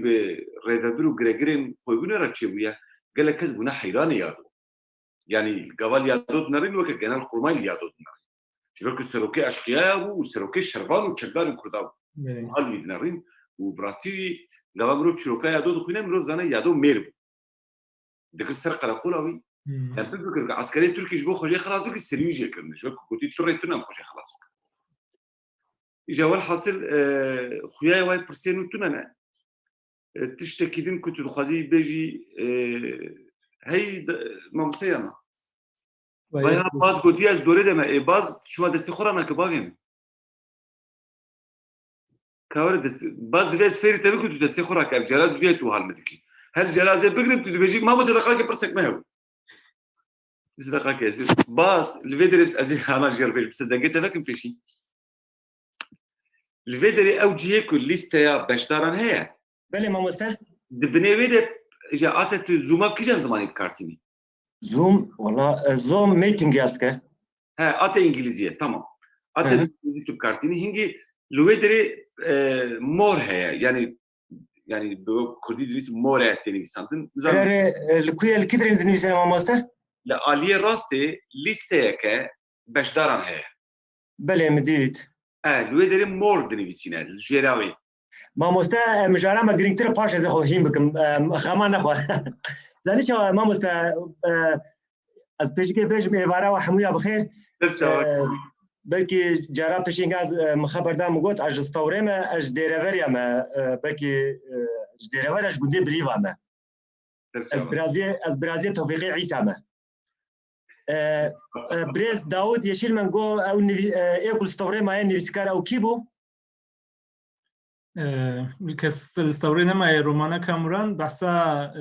بريفابرو غريغرين خويبونه راتشيوية قال لك كذبنا حيران يادو يعني قبل يادو نارين وك جنال قرماي يادو نارين جبركو سروكي اشقياء وسروكي شربان وشغال كرداو هل نارين وبراستي قبل مرو شروكا يادو خوينا مرو زانا يادو ميرب دك سر قراقولاوي يعني فكر عسكري تركي جبو خوجي خلاص دوك السريوجي كرنا شو كنتي تريتنا خوجي خلاص اجا والحاصل خويا واي برسينو تنانا تشتكيدين كنت دخازي بيجي هي ممثلنا ويا باز قدي از دوره دم باز شما دستی خورانا که باگیم کار دست باز دویس فیری تبی که تو دستی خورا که جلاد دویه تو حال مدکی هر جلازه بگرد تو بيجي ما بس دقائق برسك ما هو بس دقائق يا سيدي باز الفيدري ازي انا جربت بس دقيت لكن في شيء الفيدري او جيكو ليستا يا بشتارن هي بله ما مستح دبني ويدا اجاءات زوما كيجان زماني بكارتيني زوم والله زوم ميتنج ياسكه ها اتى انجليزيه تمام اتى انجليزيه بكارتيني هنجي الفيدري مور هي يعني يعني بكردي دنيس مورا تنويساندن الكوية الكدرين دنيسة ما ماسته لا آلية راستي ليستيكا باش داران هي بله مديت لوي داري مور دنيسينا الجيراوي ما ماسته مجارا ما جرينتر باش از هیم بكم خمان نخوا زانيش ما ماسته از پیشکی پیش میواره و حمویا بخیر بلکه جرا پیشینگ از مخبردار مگوت از استوره ما از دیروریا ما بلکه دیروریا از گنده بریوا ما از برازیل توفیقی عیسی ما بريز داود يشيل من جو او ايكل ستوري ما نيفسكار او كيبو كس الستورينا ما رومانا كاموران بحسا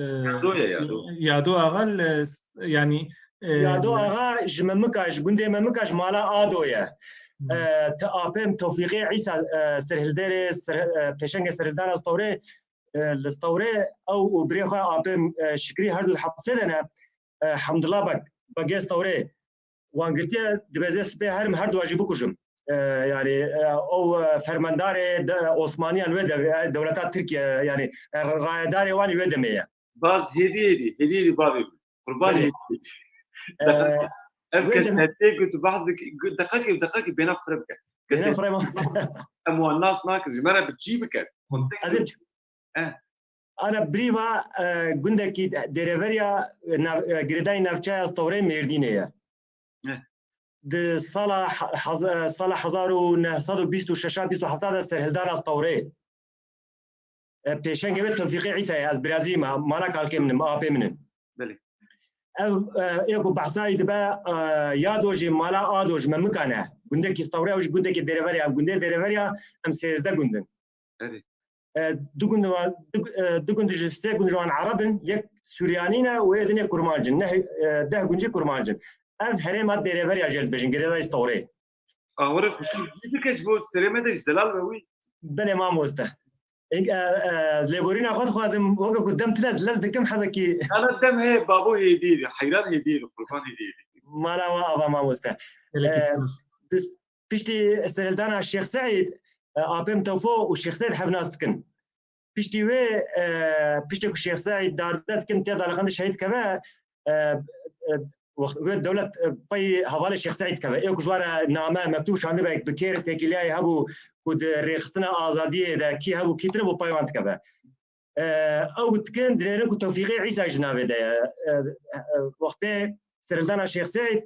يادو اغل يعني يادو اغا جممكاج بندي ممكاج مالا ادويا تابم توفيقي عيسى سرهلدري بيشنج سرهلدان ستوري الستوري او بريخا ابم شكري هردو حبسدنا الحمد لله بقى ستوري وانجرتيا دبزي سبي هر دو واجبو كجم يعني او فرمانداري عثمانيان ودا دولتات تركيا يعني رايداري واني ودا ميا باز هدي بابي قربان كسنتي قلت بعض دقائق بين فربك امو الناس ناكل جمره بتجيبك انا بريفا گندکی دریوریا گردای نفچه استوره مردینه د سال 1926 سرهلدار استوره پیشنگ به توفیق عیسی از برازیل مالا کالکه منم آبی منم بله ایکو بحثای دبا یادوجی مالا آدوج ممکنه گندکی استوره و گندکی دریوریا گنده دریوریا هم 13 گندن دو گند جسته گند جوان عربن یک سوریانینا و یدنی کرمانجن ده گنجی کرمانجن اف هرم اد دریور یا جلد بجن گریدا استوره ورا خوشی دیگه بود سرمه ده زلال بوی بله ما موسته ليبورينا خد خوازم وقا قدام تلاز لز دكم حبكي انا الدم هي بابو هيدي حيران هيدي قربان هيدي ما لا وابا ما موسته بس بيشتي استهلدانا الشيخ سعيد ابم توفو والشيخ سعيد حبناستكن بيشتي وي بيشتي الشيخ سعيد داردت كنت هذا لغند شهيد كذا وقت الدولة باي حوالي الشيخ سعيد كذا يوك جوارا نامه مكتوب شانده باك بكير تكيلاي هبو كود ريخستنا آزادية دا كي هبو كيتنا بو بايوانت كذا او تكن درينكو توفيقي عيسى جنابه دا وقت سرلدانا الشيخ سعيد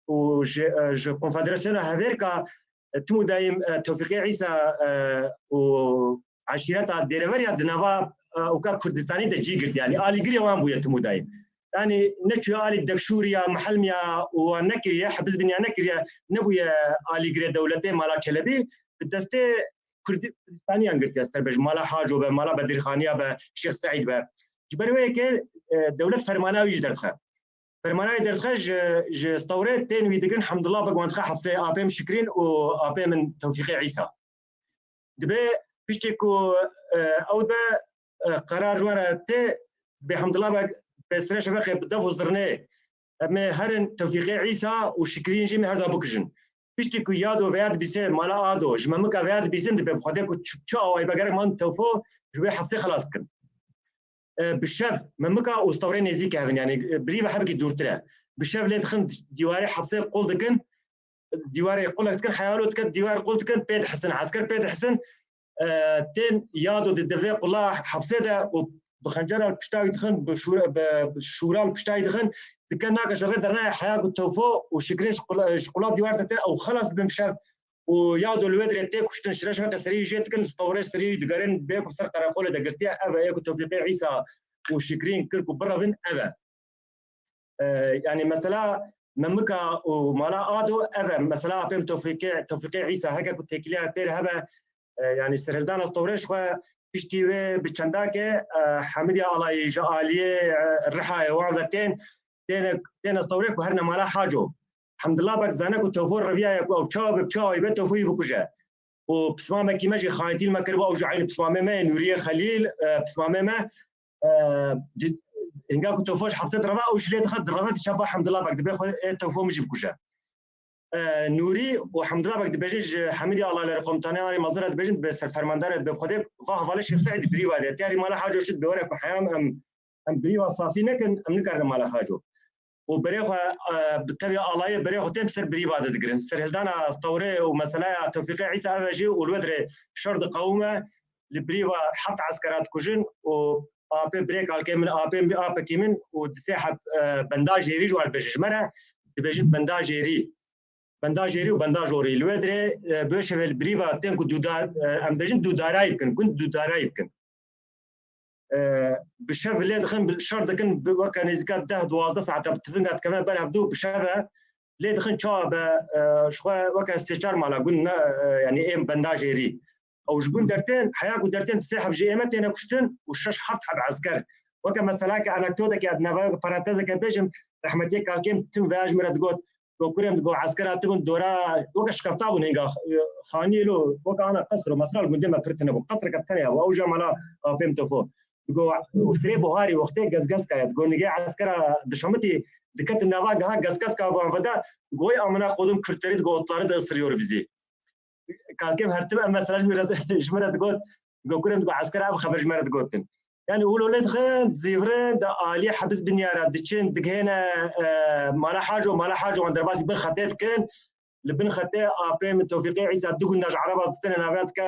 و جو كونفدراسيون هافيركا تمو دايم توفيقي عيسى وعشيرتها ديروريا دنافا وكا كردستاني دجي قرد يعني آلي قريا وان بويا تمو دايم يعني نكو آلي دكشوريا محلميا ونكريا حبز بنيا نكريا نبويا آلي قريا دولتي مالا كلبي بدستي كردستاني انقرد يستربج مالا حاجو با مالا بدرخانيا با شيخ سعيد با جبروية كي دولة فرماناوي جدرتها فرماناوي درتها ج استوريت تين ويدقن الحمد لله بقوانتخا حبسي آبي مشكرين وآبي من توفيقي عيسى دبي بيشتكو او دا قرار جوانا تي بحمد الله بسرش بخي بدفو زرنه اما هرن توفيقي عيسى وشكرين جيمي هردا بكجن بيشتكو يادو وياد بيسي مالا آدو جمامكا وياد بيسن دبي بخديكو تشو او بقرق من توفو جوي حبسي خلاص كن بالشاف ممكا واستورين يزيك هفن يعني بريبا حبكي دورترا بالشاف لي دخن ديواري حبسي قول دكن ديواري يقول لك تكن حيالو تكن ديواري قول تكن بيد حسن عسكر بيد حسن تين يادو ددفي قلا حبسيدا وبخنجره البشتاوي دخن بشورا البشتاوي دخن دكن ناقش ردرنا حياه التوفو وشكرين شقولات ديوار او خلص بمشاف ويادو الودر تيك وشتن شرش هكا سري جيت كن ستوري سري دغارين بيك بسر قراقول دغرتي ابا ايكو توفيقي عيسى وشكرين كركو برا بن ابا يعني مثلا ممكا ومالا ادو ابا مثلا بهم توفيقي عيسى هكا كنت تكليا تير هبا يعني سرهلدان استوريش خو بيشتي بچنداك حمدي الله جاليه الرحايه وعدتين تين استوريك وهرنا مالا حاجو الحمد لله بك زانك وتوفور ربيع او تشاو بتشاو يبت توفي بكجا وبسمامه كيما جي خايتي المكربه او جعين بسمامه ما نوريه خليل بسمامه ما انقا كنت توفوش حبسه ربا او شليت خد ربا تشبه الحمد لله بك دبي توفو مجي بكجا نوری و حمد الله بک دبیج حمیدی الله لر قمتانیاری مزرعه دبیجن به سرفرماندار به خود فاه والا شیخ سعید بریوا ده تیاری مالا حاجو شد به ورق حیام ام بریوا صافی نکن ام نکرد مالا حاجو و بريخ بالتالي الله بريخ تمسر بريفا دقرن سر هلدانا اسطوره ومساله توفيق عيسى افجي والودر شرط قومه البريفا حط عسكرات كوجن و ابي بريك الكامل ابي كيمن وتسحب بنداج يريج وعلى بجمره تبجن بنداج يري وبنداج اوري الودر بيش البريفا تنكو دودار ام بجن دوداراي كنت دوداراي كنت بشاف اللي دخل بالشرط كان وكان يزكاد ده 12 ساعه بتفنقات كمان بلا بدو بشافه اللي دخل شاب شويه وكان استشار مالا قلنا يعني ام بنداجيري او شقون درتين حياكو درتين تسحب جي امتي انا كشتن والشاش حط حب عسكر وكان مثلا انكتودا كي ادنا بارانتيزا كان بيجم رحمتي كالكيم تم فاج مرد قوت وكريم تقول عسكر تبن دورا وكاش كفتابو نيغا خاني له وكان قصر مصر قدام برتنا قصر كابتن او جمالا فهمت فوق جو وثري بوهاري وقتي غزغز كايت جو نيجي عسكر دشمتي دكت النواق ها غزغز كابان فدا جوي امنا قدم كرتريت جو طارد اسريور بزي كان كيف هرتبه مثلا جمرت قوت جو كرم جو عسكر اب خبر جمرت قوتن يعني ولو ولد خان زيفرين دا الي حبس بنيارات دچين دغهنا مالا حاجه وندر باسي بن خطيت كان لبن خطي ابي من توفيق عيسى دغ ناج عربات استنى نابات ك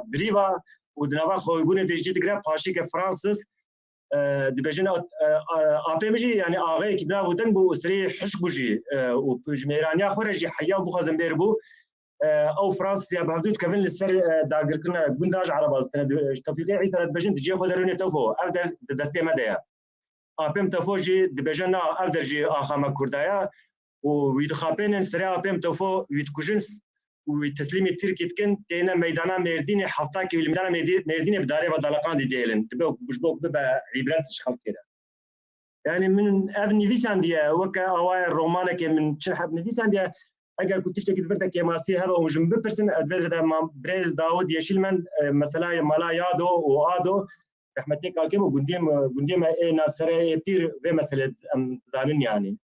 بريفا ودنابا خويبون ديجي دغرا باشي كفرانسيس دبجن ابي مجي يعني اغي كبنا ودن بو اسري حش بوجي وبجميرانيا خرجي حيا بو خزم بيربو او فرانس يا بهدود كفن للسر داغر كنا غنداج عربات توفيق عيسى دبجن دجي خدروني توفو افضل دستي مدايا ابيم توفوجي دبجن افضل جي اخما كردايا ويدخابين سري ابيم توفو ويتكوجنس وتسليمي تركي تكن تينا ميدانا مرديني حفتاكي والميدانا مرديني بداري بدالقان دي ديلن تبقى بجبوك ببا عبرات شخص كده يعني من ابني فيسانديا وكا اواي رومانك من شرح ابني فيسانديا اگر كنت تشتكي فرتك يا ماسي هذا وجنب برسن ادفير دا بريز داود يشيل من مثلا مالا يادو وادو رحمتي كالكم وقنديم اي نفسره بير في مساله زانن يعني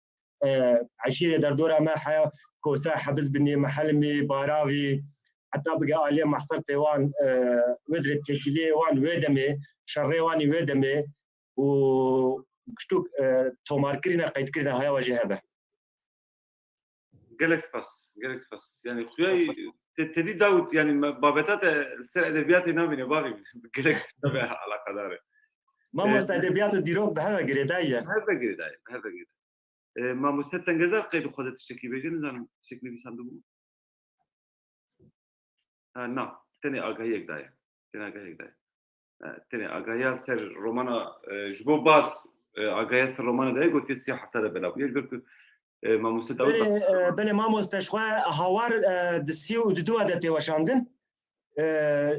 عشيره دردوره ما حياه كوسا حبس بني محلمي باراوي حتى بقى عليه محصر تيوان ودرت تكلي وان ودمي شري وان ودمي وكشتوك تومار كرينا قيد كرينا هيا وجهه جالكس بس يعني خوياي تدي داود يعني بابتات السر ادبيات نامي باغي جالكس تبع على قدره ما مستعدبيات الديروك بهذا قريدايه هذا ما مستتن جزاف قيد خذت الشكي بيجن زان شكل بيساندو نعم تاني اغايك داي تاني اغايا سر رومانا جبو باس اغايا سر رومانا داي قلت تسي حتى بلا يقول ما مستداود بله ما مستشوا هوار دسيو ددو ادتي وشاندن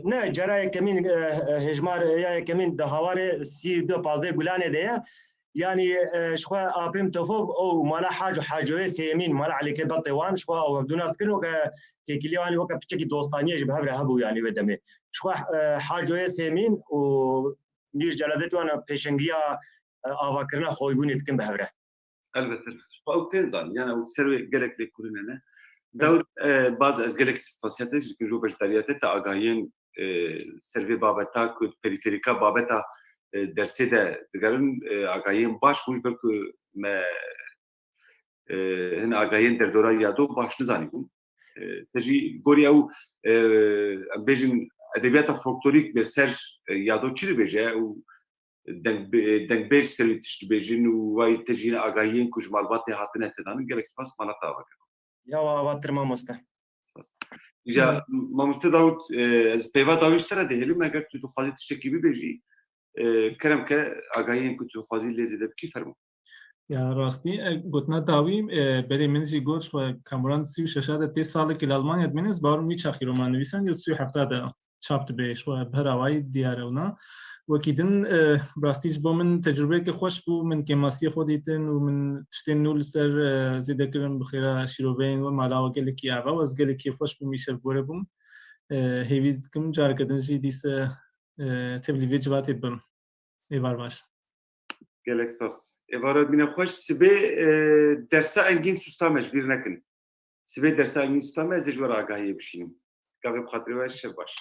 نه جراي كمين هجمار يا كمين ده هوار سي دو بازي غلانه ده يعني شخوا ابيم توفوب او مالا حاجه سيمين مالا عليك بطيوان شخوا او دوناس كنو تيكليواني وكا بتشكي دوستانيه جبهه هبو يعني بدمي شخوا حاجه سيمين و مير جلدت وانا بيشنجيا افكرنا خويبوني تكن بهبره البته او تنزل يعني وتسوي جالك لكلنا دور بعض از جالك فاسيتش جو بجتريات تا اغاين سيرفي بابتا كو بريفيريكا بابتا درسي ده دقرن اغاين باش خوش بلكو ما هنا اغاين در دورا يادو باش نزانيكم تجي غوري او بيجن ادبيات فولكلوريك بسرج يادو تشري بيجا و دنگ بیش سری تشت بیجن و وای تجین آگاهی کج معلوماتی هاتنه تدانن گلک سپاس مالا تابه کرد. یا واتر ما مسته. إذا ما مستداود از پیواد داویش تره دهیلی مگر تو خواهی تشکی بیجی کرم که آگاهی که تو خواهی لیزیده بکی فرمون. یا راستی گوتنا داوی بری منجی گوش و کامران 36 تی سال که آلمانی ادمنز بارم میچخی رومان نویسند یا 37 چاپت بیش و بهروای دیاره اونا. وكيدن براستيج بو من تجربه كي خوش بو من كيماسي خوديتن ومن تشتين نول سر زيد كرم بخيرا شيروفين ومالاو قالك يا با واز قالك كي خوش بو ميشل بوربم هيفي كم جار كدن جي ديس تبلي فيجوات بم ايوار باش قالك بس ايوار من خوش سبي درس انجين سوستامش بير نكن Sibê dersa Yunanistanê ez ê ji we re agahiyê bişînim. Gavê bi xatirê we şev baş.